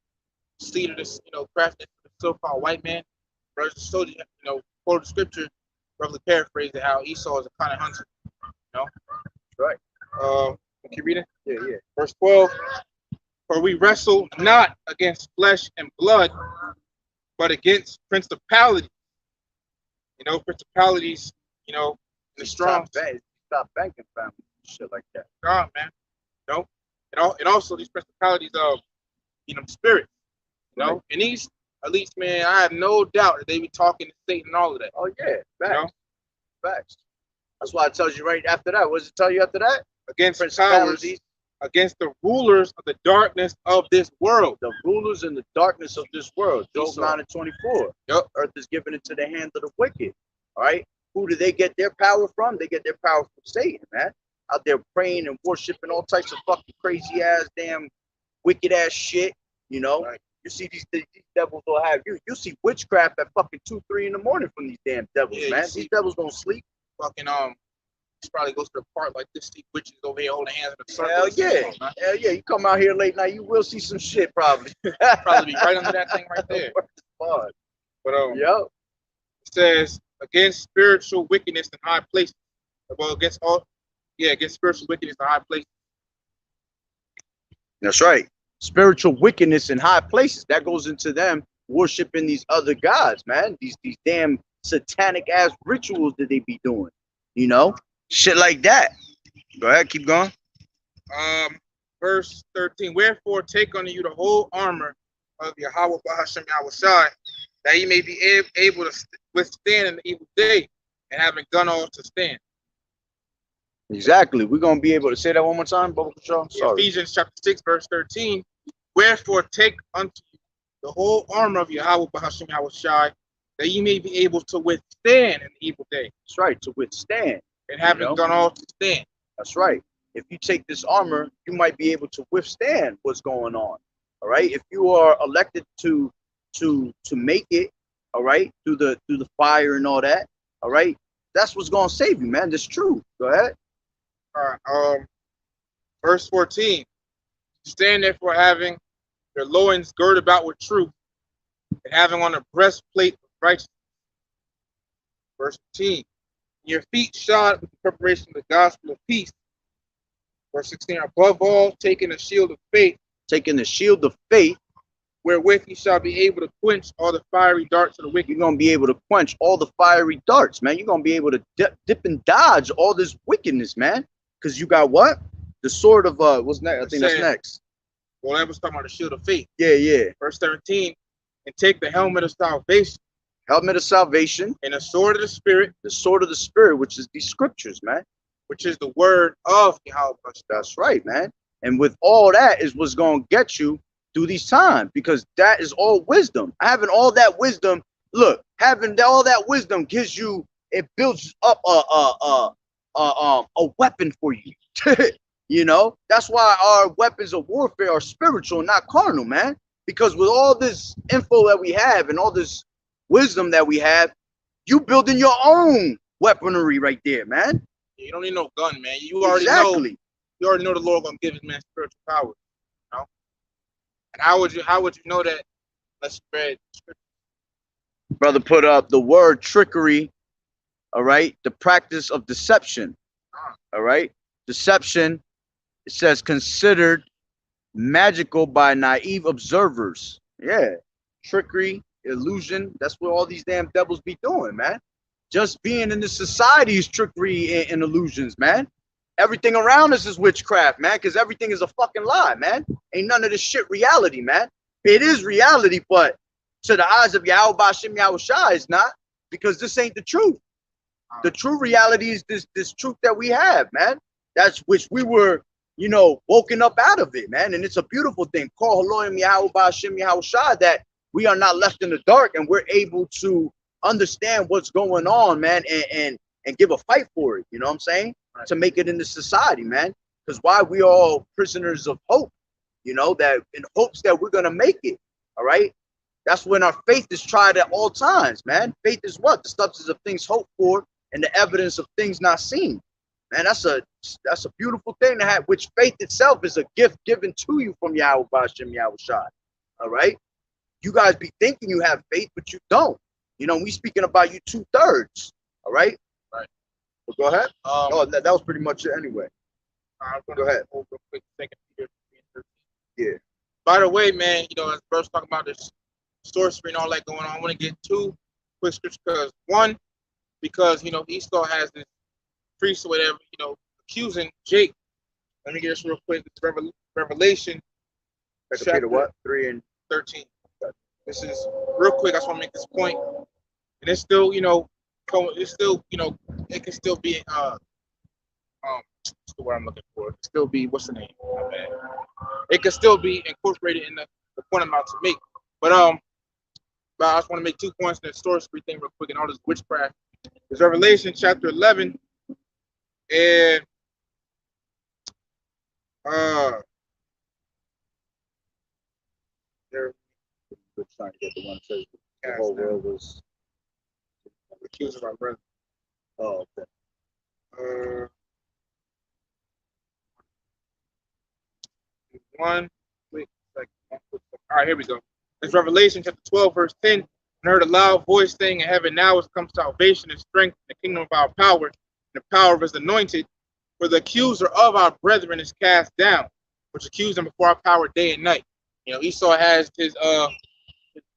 Speaker 1: Deceit of this, craftiness of the so-called white man. Brothers and soldiers, quote the scripture, roughly paraphrase it, how Esau is a kind of hunter.
Speaker 2: Right.
Speaker 1: Can you read it?
Speaker 2: Yeah.
Speaker 1: Verse 12. For we wrestle not against flesh and blood, but against principalities. Principalities, the strong.
Speaker 2: Stop banking family, shit like that.
Speaker 1: God, man. And also these principalities of, spirits.
Speaker 2: Right.
Speaker 1: And these, at least, man, I have no doubt that they be talking to Satan and all of that.
Speaker 2: Oh yeah, facts. Facts. That's why it tells you right after that. What does it tell you after that?
Speaker 1: Against powers, against the rulers of the darkness of this world.
Speaker 2: The rulers in the darkness of this world. Job 9 and 24.
Speaker 1: Yep.
Speaker 2: Earth is given into the hand of the wicked. All right. Who do they get their power from? They get their power from Satan, man. Out there praying and worshiping all types of fucking crazy ass, damn, wicked ass shit.
Speaker 1: Right.
Speaker 2: You see these devils will have you. You see witchcraft at fucking 2, 3 in the morning from these damn devils, man. These devils don't sleep.
Speaker 1: Fucking probably goes to the park like this, see witches over here holding hands in a circle.
Speaker 2: Hell yeah. Hell yeah. You come out here late night, you will see some shit probably.
Speaker 1: Probably be right under that thing right there. But
Speaker 2: yep.
Speaker 1: It says against spiritual wickedness in high places. Well, against spiritual wickedness in high places.
Speaker 2: That's right. Spiritual wickedness in high places. That goes into them worshiping these other gods, man. These damn satanic ass rituals that they be doing. Shit like that. Go ahead, keep going.
Speaker 1: Verse 13. Wherefore take unto you the whole armor of YAHAWAH'S, that ye may be able to withstand in the evil day, and having done all to stand.
Speaker 2: Exactly. We're gonna be able to say that one more time, Brother Shaw. Sorry.
Speaker 1: Ephesians chapter 6, verse 13. Wherefore take unto you the whole armor of YAHAWAH'S, that ye may be able to withstand in the evil day.
Speaker 2: That's right, to withstand.
Speaker 1: And having done all to stand.
Speaker 2: That's right. If you take this armor, you might be able to withstand what's going on. All right. If you are elected to make it, all right, through the fire and all that, all right, that's what's gonna save you, man. That's true. Go ahead.
Speaker 1: All right. Verse 14. Stand therefore having your loins girded about with truth, and having on a breastplate of righteousness. Verse 15. Your feet shod with the preparation of the gospel of peace. Verse 16. Above all, taking the shield of faith.
Speaker 2: Taking the shield of faith.
Speaker 1: wherewith ye shall be able to quench all the fiery darts of the wicked.
Speaker 2: You're gonna be able to quench all the fiery darts, man. You're gonna be able to dip and dodge all this wickedness, man. Because you got what? The sword of what's next? I think that's next.
Speaker 1: Well, that was talking about the shield of faith.
Speaker 2: Yeah, yeah.
Speaker 1: Verse 17, and take the helmet of salvation.
Speaker 2: Helmet of salvation.
Speaker 1: And the sword of the spirit.
Speaker 2: The sword of the spirit, which is these scriptures, man.
Speaker 1: Which is the word of Yahweh.
Speaker 2: That's right, man. And with all that is what's gonna get you through these times, because that is all wisdom. Having all that wisdom, look, having all that wisdom gives you, it builds up a weapon for you. You know, that's why our weapons of warfare are spiritual, not carnal, man. Because with all this info that we have and all this wisdom that we have, you building your own weaponry right there, man.
Speaker 1: You don't need no gun, man. You already know. You already know the Lord gonna give His man spiritual power. You know. And how would you know that? Let's spread scripture.
Speaker 2: Brother put up the word trickery. All right, the practice of deception. All right, deception. It says considered magical by naive observers. Yeah, trickery, illusion. That's what all these damn devils be doing, man. Just being in this society is trickery and illusions, man. Everything around us is witchcraft, man, because everything is a fucking lie, man. Ain't none of this shit reality, man. It is reality, but to the eyes of YAHAWAH'S Yahawashi, it's not, because this ain't the truth. The true reality is this truth that we have, man. That's which we were, you know, woken up out of it, man. And it's a beautiful thing. Call Haloim YAHAWAH'S Yahawashi, that we are not left in the dark and we're able to understand what's going on, man, and give a fight for it. You know what I'm saying? Right. To make it in the society, man. Because why we are all prisoners of hope, you know, that in hopes that we're gonna make it. All right. That's when our faith is tried at all times, man. Faith is what? The substance of things hoped for and the evidence of things not seen. Man, that's a beautiful thing to have, which faith itself is a gift given to you from YAHAWAH'S Yahawashi. All right. You guys be thinking you have faith, but you don't. You know, we speaking about you 2/3. All right.
Speaker 1: Right.
Speaker 2: Well, go ahead. Oh, that was pretty much it anyway.
Speaker 1: I'm gonna go ahead. Hold real quick.
Speaker 2: Yeah.
Speaker 1: By the way, man, you know, as Bruce talking about this sorcery and all that going on, I want to get two quick scriptures. Because you know, Esau has this priest or whatever, you know, accusing Jake. Let me get this real quick. It's Revelation.
Speaker 2: Chapter what? 3 and
Speaker 1: 13. This is real quick. I just want to make this point. And it's still, you know, it's still, you know, it can still be what's the word I'm looking for? It can still be, what's the name? It can still be incorporated in the point I'm about to make. But I just want to make 2 points in the sorcery thing real quick and all this witchcraft. It's Revelation chapter 11 and
Speaker 2: we're trying to get the one that says the whole world was
Speaker 1: accused of our brother.
Speaker 2: Oh, okay.
Speaker 1: One quick second. All right, here we go. It's Revelation chapter 12, verse 10. And heard a loud voice saying in heaven, now has come salvation and strength in the kingdom of our power, and the power of his anointed. For the accuser of our brethren is cast down, which accused them before our power day and night. You know, Esau has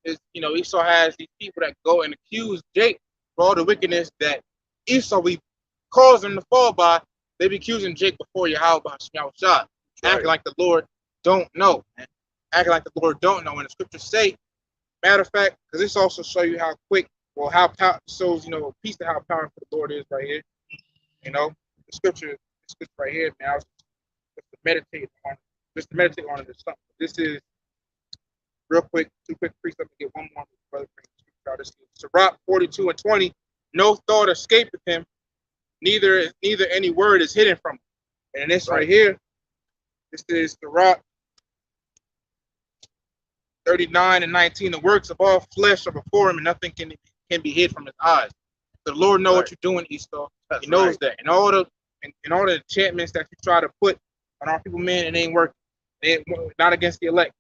Speaker 1: Esau has these people that go and accuse Jake for all the wickedness that Esau we caused them to fall by. They be accusing Jake before YAHAWAH'S Yahawashi, acting like the Lord don't know, man. Acting like the Lord don't know. And the scriptures say, matter of fact, because this also show you how quick, well, how shows, you know, a piece of how powerful the Lord is right here. You know, the scripture right here, man. I was just to meditate on it or something. This is real quick, 2 quick priests. Let me get one more. Brother, this is Sirach 42 and 20. No thought escapeth him, neither any word is hidden from him. And this right here, this is Sirach 39 and 19. The works of all flesh are before him, and nothing can be hid from his eyes. The Lord knows what you're doing, Esau. He knows that. And all the enchantments that you try to put on our people, man, it ain't working. It ain't, not against the elect.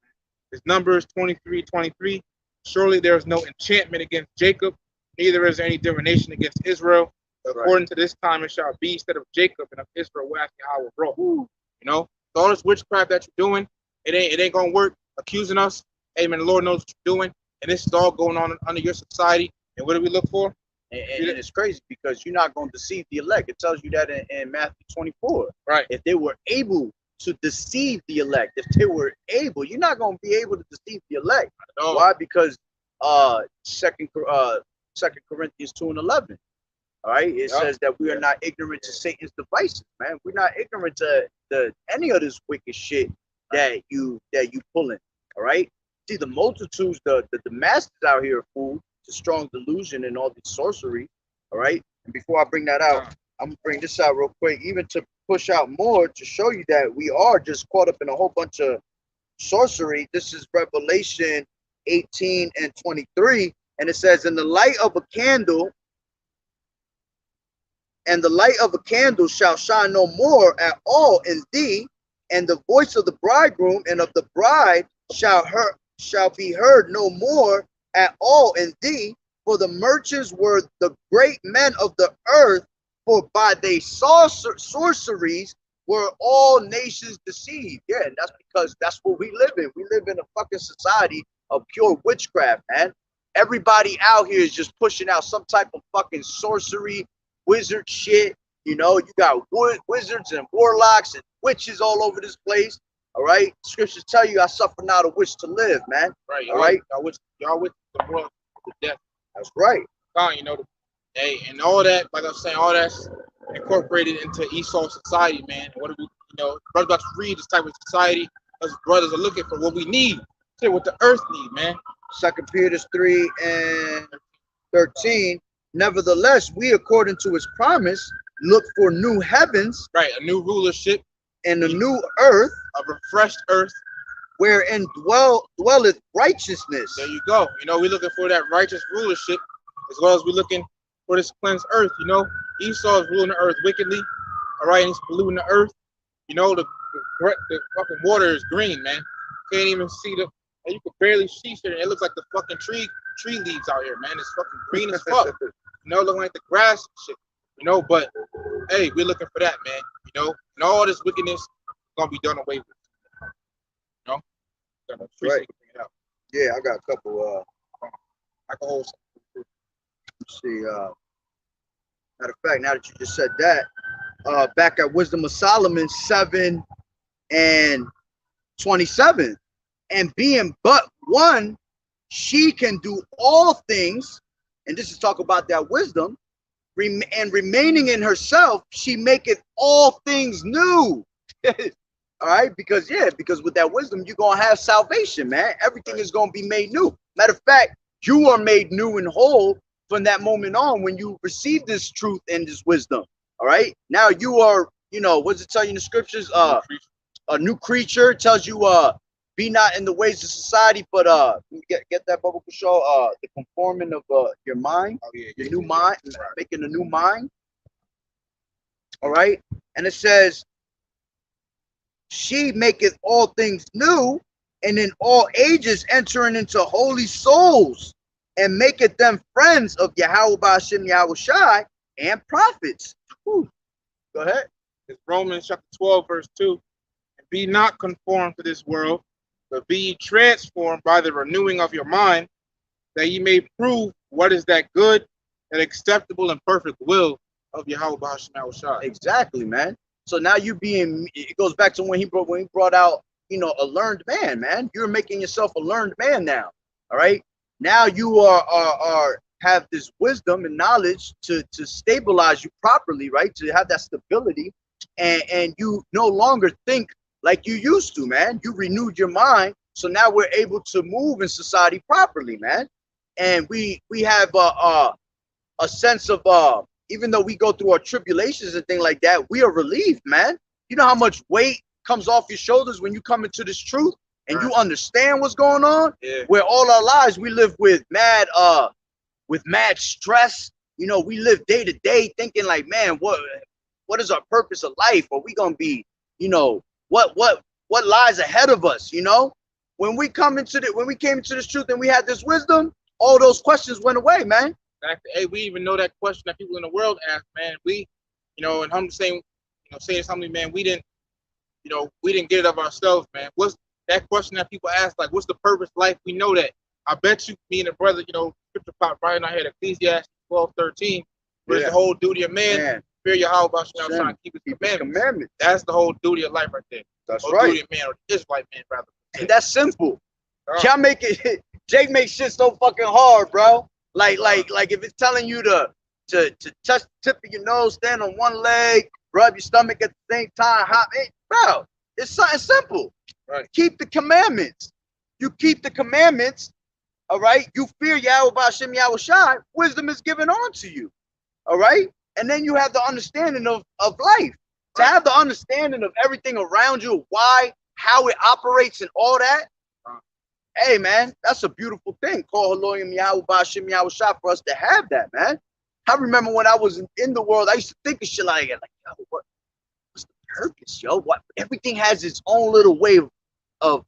Speaker 1: It's Numbers 23:23. Surely there is no enchantment against Jacob, neither is there any divination against Israel. According to this time, it shall be instead of Jacob and of Israel, will ask Yahweh brought. You know, so all this witchcraft that you're doing, it ain't gonna work. Accusing us, hey man, the Lord knows what you're doing, and this is all going on under your society. And what do we look for?
Speaker 2: And it's crazy because you're not going to deceive the elect. It tells you that in Matthew 24.
Speaker 1: Right.
Speaker 2: If they were able to deceive the elect, if they were able, you're not going to be able to deceive the elect. Why? Because second Corinthians 2:11. All right, it says that we are not ignorant to Satan's devices, man. We're not ignorant to any of this wicked shit that you pulling. All right. See, the multitudes, the masses out here are fooled to strong delusion and all this sorcery. All right. And before I bring that out, I'm gonna bring this out real quick, even to push out more to show you that we are just caught up in a whole bunch of sorcery. This is Revelation 18:23, and it says, "In the light of a candle." And the light of a candle shall shine no more at all in thee, and the voice of the bridegroom and of the bride shall be heard no more at all in thee, for the merchants were the great men of the earth, for by their sorceries were all nations deceived. Yeah, and that's because that's what we live in. We live in a fucking society of pure witchcraft, man. Everybody out here is just pushing out some type of fucking sorcery, wizard shit. You know, you got wizards and warlocks and witches all over this place. All right, scriptures tell you, I suffer not a wish to live, man.
Speaker 1: Right.
Speaker 2: All right,
Speaker 1: y'all with the world to death.
Speaker 2: That's right.
Speaker 1: You know, hey, and all that, like I was saying, all that's incorporated into Esau society, man. What do we, brothers about to read this type of society? Us brothers are looking for what we need, what the earth need, man.
Speaker 2: 2 Peter 3:13. Nevertheless, we, according to his promise, look for new heavens,
Speaker 1: right, a new rulership,
Speaker 2: and a new earth,
Speaker 1: a refreshed earth,
Speaker 2: wherein dwelleth righteousness.
Speaker 1: There you go. We're looking for that righteous rulership, as well as we're looking for this cleansed earth. Esau is ruling the earth wickedly, all right, and he's polluting the earth. The fucking water is green, man. Can't even see you can barely see shit. It looks like the fucking tree leaves out here, man. It's fucking green as fuck. Looking like the grass and shit. But hey, we're looking for that, man. And all this wickedness is gonna be done away with.
Speaker 2: Right. Yeah, I got a couple.
Speaker 1: I can hold something.
Speaker 2: Let's see. Matter of fact, now that you just said that, back at Wisdom of Solomon 7:27, and being but one, she can do all things. And this is talk about that wisdom, and remaining in herself, she maketh all things new. All right, because with that wisdom, you're gonna have salvation, man. Everything is gonna be made new. Matter of fact, you are made new and whole from that moment on when you receive this truth and this wisdom. All right, now you are, what's it tell you in the scriptures? A new creature. It tells you, be not in the ways of society, but get that bubble show. The conforming of your mind, your new mind, making a new mind. All right, and it says, she maketh all things new, and in all ages entering into holy souls, and maketh them friends of YAHAWAH'S and prophets. Whew. Go ahead.
Speaker 1: It's Romans chapter 12, verse 2. And be not conformed to this world, but be transformed by the renewing of your mind, that ye may prove what is that good and acceptable and perfect will of YAHAWAH'S.
Speaker 2: Exactly, man. So now it goes back to when he brought out, a learned man. You're making yourself a learned man now. All right. Now you have this wisdom and knowledge to stabilize you properly, right? To have that stability, and you no longer think like you used to, man. You renewed your mind, so now we're able to move in society properly, man. And we have a sense of even though we go through our tribulations and things like that, we are relieved, man. You know how much weight comes off your shoulders when you come into this truth and you understand what's going on?
Speaker 1: Yeah.
Speaker 2: Where all our lives we live with mad stress. We live day to day thinking like, man, what is our purpose of life? Are we gonna be, what lies ahead of us? When we came into this truth and we had this wisdom, all those questions went away, man.
Speaker 1: Hey, we even know that question that people in the world ask, man. We, and I'm saying, saying something, man. We didn't get it of ourselves, man. that question that people ask, like, what's the purpose of life? We know that. I bet you, me and the brother, scripture pop right in our head, Ecclesiastes 12:13, where it's the whole duty of man, fear Yahweh about trying to keep his commandments. That's the whole duty of life right there.
Speaker 2: That's
Speaker 1: whole
Speaker 2: right.
Speaker 1: Duty of man, or the Israelite man, rather.
Speaker 2: And that's simple. Y'all make it. Jake makes shit so fucking hard, bro. Like if it's telling you to touch the tip of your nose, stand on one leg, rub your stomach at the same time, hop in, bro. It's something simple.
Speaker 1: Right.
Speaker 2: Keep the commandments. You keep the commandments. All right. You fear Yahweh B'Shem Yahweh Shai. Wisdom is given unto you. All right. And then you have the understanding of life. Right. To have the understanding of everything around you, why, how it operates, and all that. Hey, man, that's a beautiful thing. Call Haloyim Yahweh B'Shem Yahweh Shai for us to have that, man. I remember when I was in the world, I used to think of shit like that. Like, yo, what's the purpose, yo? What? Everything has its own little way of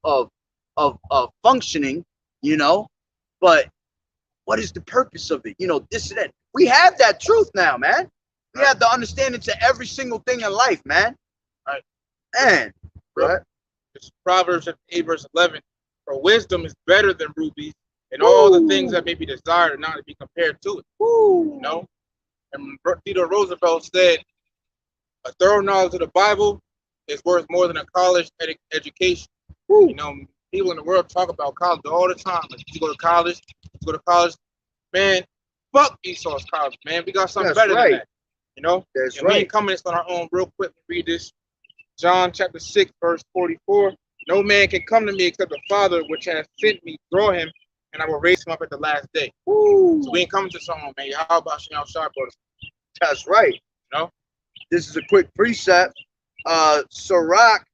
Speaker 2: functioning, But what is the purpose of it? This and that. We have that truth now, man. We have the understanding to every single thing in life, man.
Speaker 1: Right.
Speaker 2: Man.
Speaker 1: Right. It's Proverbs 8, verse 11. For wisdom is better than rubies, and all the things that may be desired are not to be compared to it. And Theodore Roosevelt said, a thorough knowledge of the Bible is worth more than a college education. People in the world talk about college all the time. Like, you go to college, man, fuck Esau's college, man. We got something better than that.
Speaker 2: That's
Speaker 1: right. We ain't coming this on our own. Real quick, read this. John chapter 6, verse 44. No man can come to me except the Father which has sent me, draw him, and I will raise him up at the last day. So we ain't coming to someone, man. How about y'all sharp, brothers?
Speaker 2: That's right. This is a quick precept. Sirach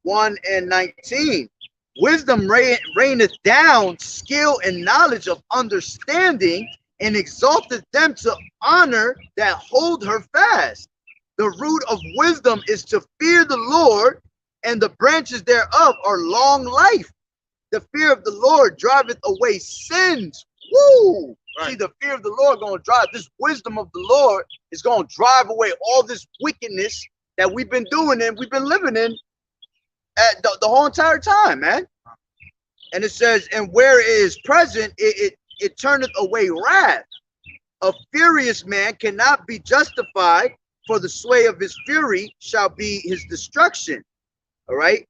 Speaker 2: 1:19. Wisdom reigneth down skill and knowledge of understanding, and exalteth them to honor that hold her fast. The root of wisdom is to fear the Lord, and the branches thereof are long life. The fear of the Lord driveth away sins. Woo! Right. See, the fear of the Lord going to drive, this wisdom of the Lord is going to drive away all this wickedness that we've been doing and we've been living in at the whole entire time, man. And it says, and where it is present, it turneth away wrath. A furious man cannot be justified, for the sway of his fury shall be his destruction. All right.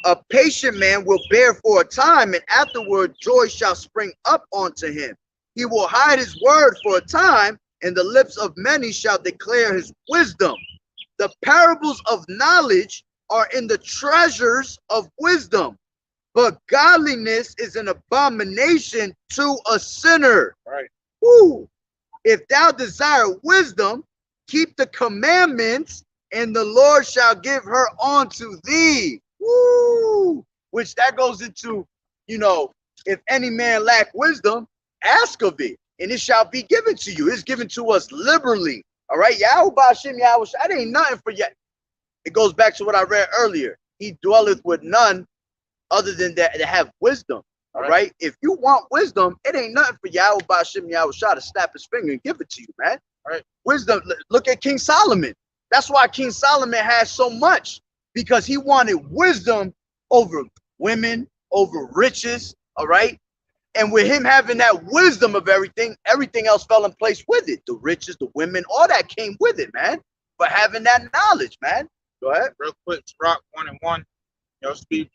Speaker 2: A patient man will bear for a time, and afterward joy shall spring up unto him. He will hide his word for a time, and the lips of many shall declare his wisdom. The parables of knowledge are in the treasures of wisdom, but godliness is an abomination to a sinner.
Speaker 1: Right.
Speaker 2: Woo. If thou desire wisdom, keep the commandments, and the Lord shall give her unto thee. Woo! Which that goes into, if any man lack wisdom, ask of it, and it shall be given to you. It's given to us liberally. All right. Yahweh B'Shem Yahweh Shai, that ain't nothing for you. It goes back to what I read earlier. He dwelleth with none other than that have wisdom. All right. If you want wisdom, it ain't nothing for Yahweh B'Shem Yahweh Shai to snap his finger and give it to you, man. All right. Wisdom. Look at King Solomon. That's why King Solomon has so much, because he wanted wisdom over women, over riches. All right. And with him having that wisdom of everything, everything else fell in place with it. The riches, the women, all that came with it, man. But having that knowledge, man. Go ahead.
Speaker 1: Real quick, Rock 1:1. Speak.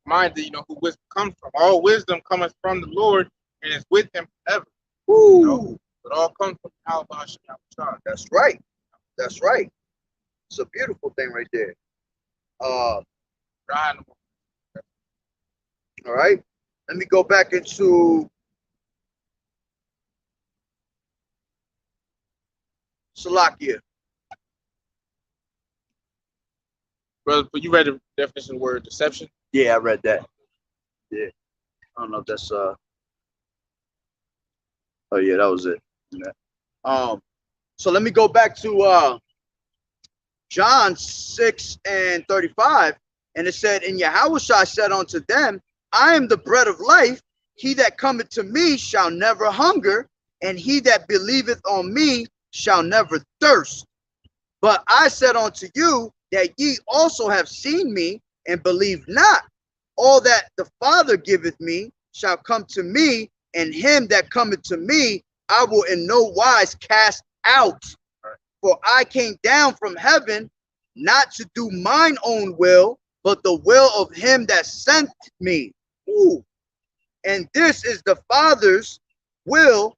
Speaker 1: Reminded, who wisdom comes from. All wisdom cometh from the Lord and is with him forever.
Speaker 2: Ooh.
Speaker 1: It all comes from Yahweh.
Speaker 2: That's right. That's right. It's a beautiful thing right there. All right. Let me go back into Salakia.
Speaker 1: Brother, but you read the definition of the word deception?
Speaker 2: Yeah, I read that. Yeah. I don't know if that's oh yeah, that was it. Yeah. So let me go back to John 6:35, and it said, and Yahawashi said unto them, I am the bread of life. He that cometh to me shall never hunger, and he that believeth on me shall never thirst. But I said unto you that ye also have seen me and believe not. all that the Father giveth me shall come to me, and him that cometh to me I will in no wise cast out. For I came down from heaven not to do mine own will, but the will of him that sent me. Ooh. And this is the Father's will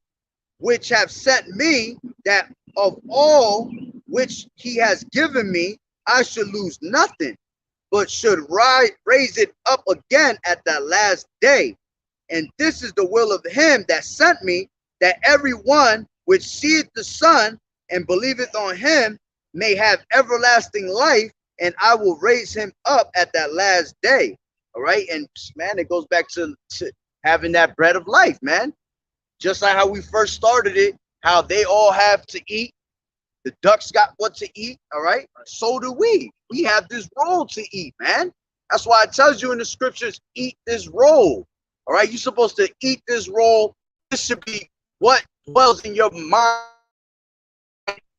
Speaker 2: which have sent me, that of all which he has given me I should lose nothing, but should raise it up again at the last day. And this is the will of him that sent me, that every one which seeth the Son and believeth on him may have everlasting life, and I will raise him up at that last day. All right. And man, it goes back to having that bread of life, man. Just like how we first started it, how they all have to eat. The ducks got what to eat. All right. So do we. We have this roll to eat, man. That's why it tells you in the scriptures, eat this roll. All right. You're supposed to eat this roll. This should be what dwells in your mind.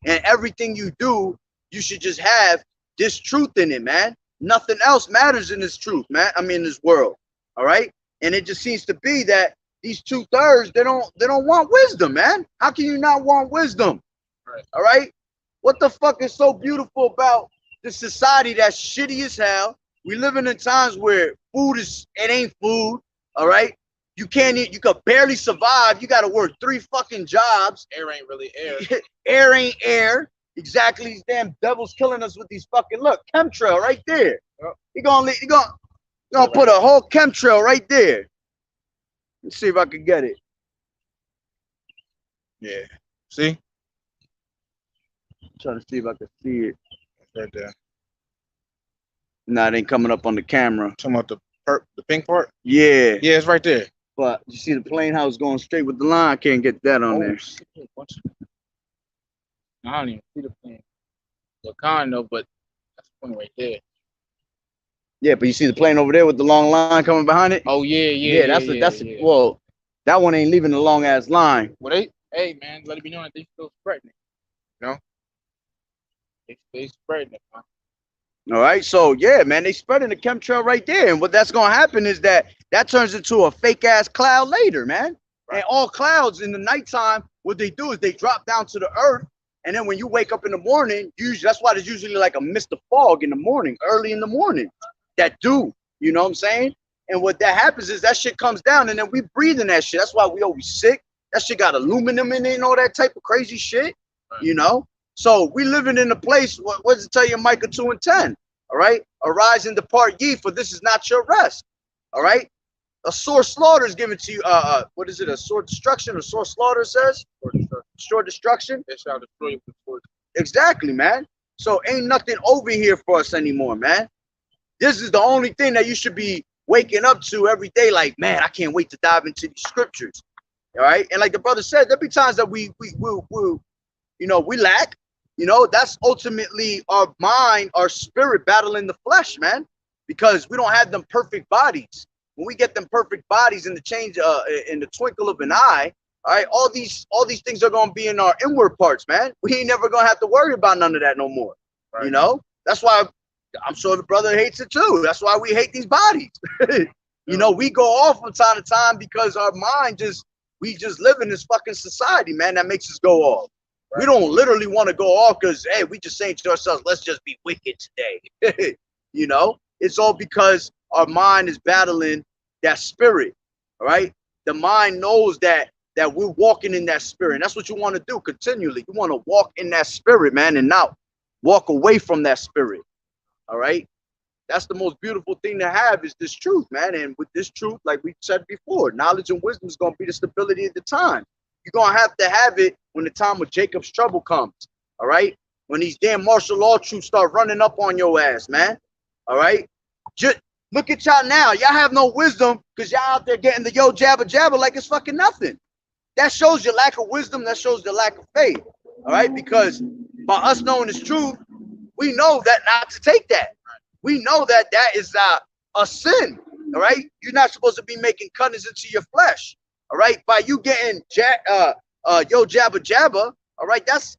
Speaker 2: And everything you do, you should just have this truth in it, man. Nothing else matters in this truth, man. I mean, in this world. All right. And it just seems to be that these 2/3, they don't want wisdom, man. How can you not want wisdom? Right. All right. What the fuck is so beautiful about this society that's shitty as hell? We living in times where it ain't food. All right. You can't eat, you could barely survive. You got to work 3 fucking jobs.
Speaker 1: Air ain't really air.
Speaker 2: Air ain't air. Exactly. These damn devils killing us with these fucking, look, chemtrail right there. Yep. You're gonna put a whole chemtrail right there. Let's see if I can get it.
Speaker 1: Yeah. See?
Speaker 2: I'm trying to see if I can see it.
Speaker 1: It's right there.
Speaker 2: Nah, it ain't coming up on the camera.
Speaker 1: Talking about the pink part?
Speaker 2: Yeah.
Speaker 1: Yeah, it's right there.
Speaker 2: But you see the plane house going straight with the line. I can't get that on there.
Speaker 1: Shit. I don't even see the plane. The kind though, but that's the point right there.
Speaker 2: Yeah, but you see the plane over there with the long line coming behind it?
Speaker 1: Oh yeah.
Speaker 2: That's well, that one ain't leaving the long ass line.
Speaker 1: Well, hey man, let it be known that they still spreading it. You know? They spreading it, man.
Speaker 2: All right, so yeah, man, they spreading the chemtrail right there, and what that's gonna happen is that turns into a fake ass cloud later, man. Right. And all clouds in the nighttime, what they do is they drop down to the earth, and then when you wake up in the morning, usually that's why there's usually like a mist of fog in the morning, early in the morning. That do, you know what I'm saying? And what that happens is that shit comes down, and then we breathe in that shit. That's why we always sick. That shit got aluminum in it and all that type of crazy shit, right. You know? So we living in a place, what does it tell you in Micah 2:10? All right? Arise and depart ye, for this is not your rest. All right? A sore slaughter is given to you. What is it? A sore destruction or sore slaughter says? Sore destruction.
Speaker 1: They shall destroy you with sword.
Speaker 2: Exactly, man. So ain't nothing over here for us anymore, man. This is the only thing that you should be waking up to every day. Like, man, I can't wait to dive into these scriptures. All right. And like the brother said, there'll be times that we lack. You know, that's ultimately our mind, our spirit battling the flesh, man, because we don't have them perfect bodies. When we get them perfect bodies in the change, in the twinkle of an eye, all right, all these things are gonna be in our inward parts, man. We ain't never gonna have to worry about none of that no more. Right. You know, that's why I'm sure the brother hates it too. That's why we hate these bodies. You know, we go off from time to time because our mind we just live in this fucking society, man, that makes us go off. Right. We don't literally want to go off because, hey, we just saying to ourselves, let's just be wicked today. You know, it's all because our mind is battling that spirit. All right. The mind knows that we're walking in that spirit. And that's what you want to do continually. You want to walk in that spirit, man, and not walk away from that spirit. All right. That's the most beautiful thing to have is this truth, man. And with this truth, like we said before, knowledge and wisdom is going to be the stability of the time. You're going to have it when the time of Jacob's trouble comes. All right. When these damn martial law troops start running up on your ass, man. All right. Just look at y'all now. Y'all have no wisdom because y'all out there getting the yo jabba jabba like it's fucking nothing. That shows your lack of wisdom. That shows your lack of faith. All right. Because by us knowing this truth, we know that not to take that. We know that is a sin. All right. You're not supposed to be making cuttings into your flesh. All right. By you getting yo jabba jabba. All right. That's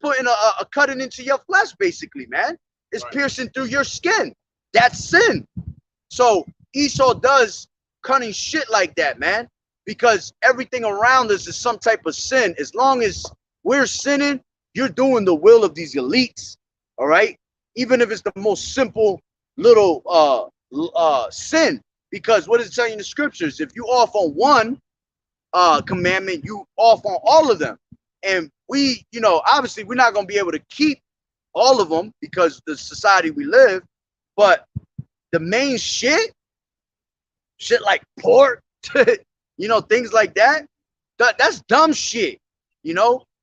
Speaker 2: putting a cutting into your flesh, basically, man. It's right. Piercing through your skin. That's sin. So Esau does cunning shit like that, man, because everything around us is some type of sin. As long as we're sinning, you're doing the will of these elites, all right? Even if it's the most simple little sin, because what does it tell you in the scriptures? If you off on one commandment, you off on all of them. And we, obviously we're not going to be able to keep all of them because the society we live, but the main shit like pork, things like that, that's dumb shit.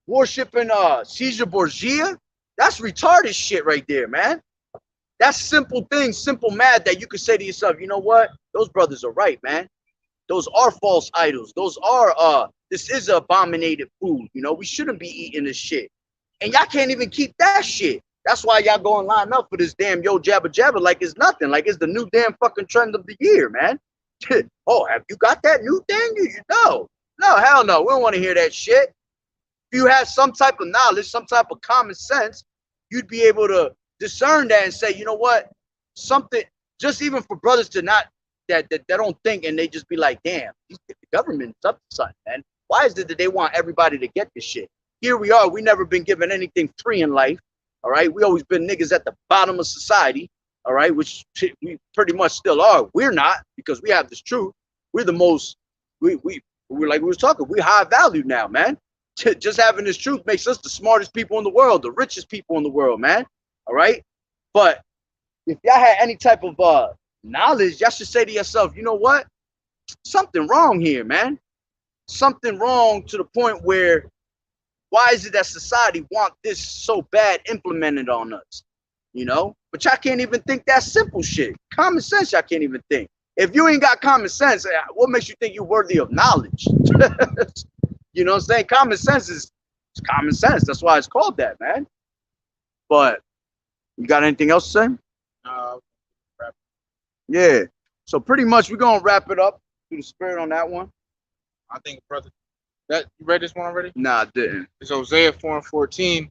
Speaker 2: Worshipping Caesar Borgia, that's retarded shit right there, man. That's simple things, simple math that you could say to yourself, you know what? Those brothers are right, man. Those are false idols. Those are this is abominated food. We shouldn't be eating this shit. And y'all can't even keep that shit. That's why y'all go and line up for this damn yo jabba jabba like it's nothing. Like it's the new damn fucking trend of the year, man. Oh, have you got that new thing? No, hell no. We don't want to hear that shit. If you had some type of knowledge, some type of common sense, you'd be able to discern that and say, you know what? Something, just even for brothers to not, that don't think and they just be like, damn, the government's up to something, man. Why is it that they want everybody to get this shit? Here we are. We never been given anything free in life. All right. We always been niggas at the bottom of society. All right. Which we pretty much still are. We're not, because we have this truth. We're the most, we're like we was talking, we're high value now, man. Just having this truth makes us the smartest people in the world, the richest people in the world, man. All right. But if y'all had any type of knowledge, y'all should say to yourself, you know what? Something wrong here, man. Something wrong to the point where, why is it that society want this so bad implemented on us? But y'all can't even think that simple shit. Common sense, y'all can't even think. If you ain't got common sense, what makes you think you're worthy of knowledge? You know what I'm saying? Common sense is common sense. That's why it's called that, man. But you got anything else to say? Yeah. So pretty much we're gonna wrap it up through the spirit on that one.
Speaker 1: I think, brother, that you read this one already?
Speaker 2: Nah, I didn't.
Speaker 1: It's Hosea 4:14.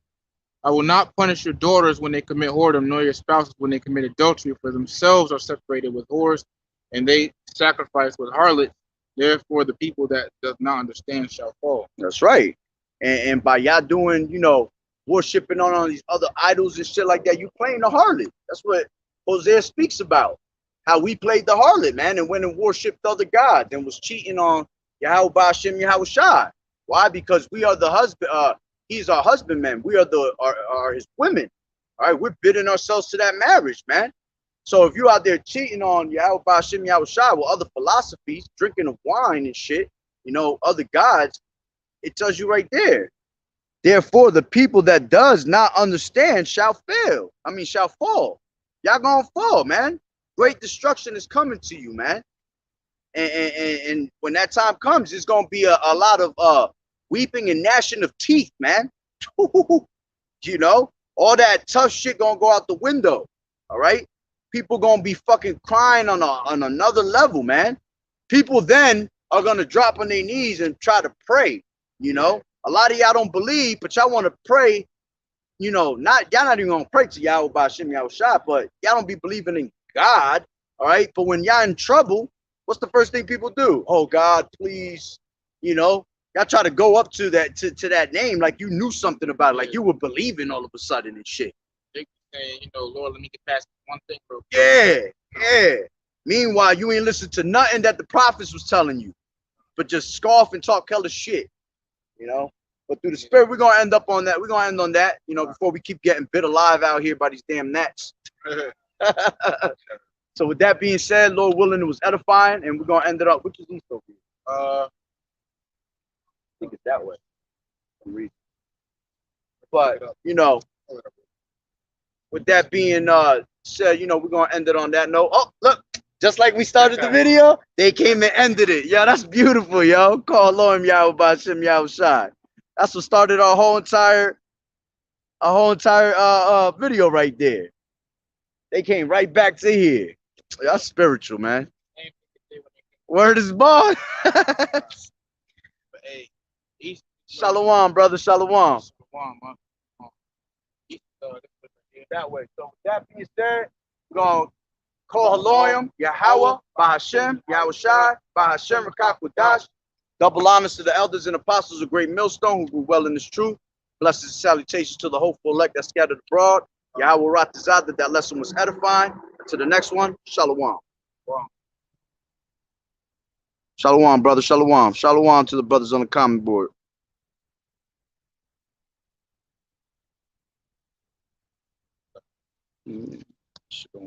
Speaker 1: I will not punish your daughters when they commit whoredom, nor your spouses when they commit adultery, for themselves are separated with whores, and they sacrifice with harlots. Therefore, the people that does not understand shall fall.
Speaker 2: That's right. And by y'all doing, worshiping on all these other idols and shit like that, you playing the harlot. That's what Hosea speaks about. How we played the harlot, man, and went and worshipped other gods and was cheating on YAHAWAH'S, Yahawaah's. Why? Because we are the husband. He's our husbandman. We are his women. All right, we're bidding ourselves to that marriage, man. So if you out there cheating on YAHAWAH'S, Yahawaah's with other philosophies, drinking of wine and shit, other gods, it tells you right there. Therefore, the people that does not understand shall fail. Shall fall. Y'all gonna fall, man. Great destruction is coming to you, man. And when that time comes, it's gonna be a lot of weeping and gnashing of teeth, man. All that tough shit gonna go out the window. All right, people gonna be fucking crying on another level, man. People then are gonna drop on their knees and try to pray. A lot of y'all don't believe, but y'all want to pray. Y'all not even gonna pray to YAHAWAH'S, Yahawaah's, but y'all don't be believing in God. All right, but when y'all in trouble, what's the first thing people do? Oh God, please, y'all try to go up to that to that name like you knew something about it, like you were believing all of a sudden and shit.
Speaker 1: They saying, Lord, let me get past one thing real quick.
Speaker 2: Yeah. Meanwhile, you ain't listen to nothing that the prophets was telling you, but just scoff and talk hella shit. But through the spirit, we're gonna end up on that. We're gonna end on that, before we keep getting bit alive out here by these damn gnats. So with that being said, Lord willing, it was edifying, and we're gonna end it up. Which is east over here? I think it's that way. For some reason. But with that being said, we're gonna end it on that note. Oh, look, just like we started the video, they came and ended it. Yo, that's beautiful, yo. Call Lord YAHAWAH'S, Yahawaah's. That's what started our whole entire video right there. They came right back to here. That's spiritual, man. Word is born. Shalom, brother. Shalom. That way. So with that being said, we're gonna Call Haloyim, Yahweh, Bahashem, Yahweh Shai, Bahashem, Rakak Wadash. Double honors to the elders and apostles of Great Millstone who grew well in this truth. Blessings and salutations to the hopeful elect that scattered abroad. Yahweh Ratazad, that lesson was edifying. To the next one, Shalom. Shalom, brother. Shalom. Shalom to the brothers on the comment board. Shalom.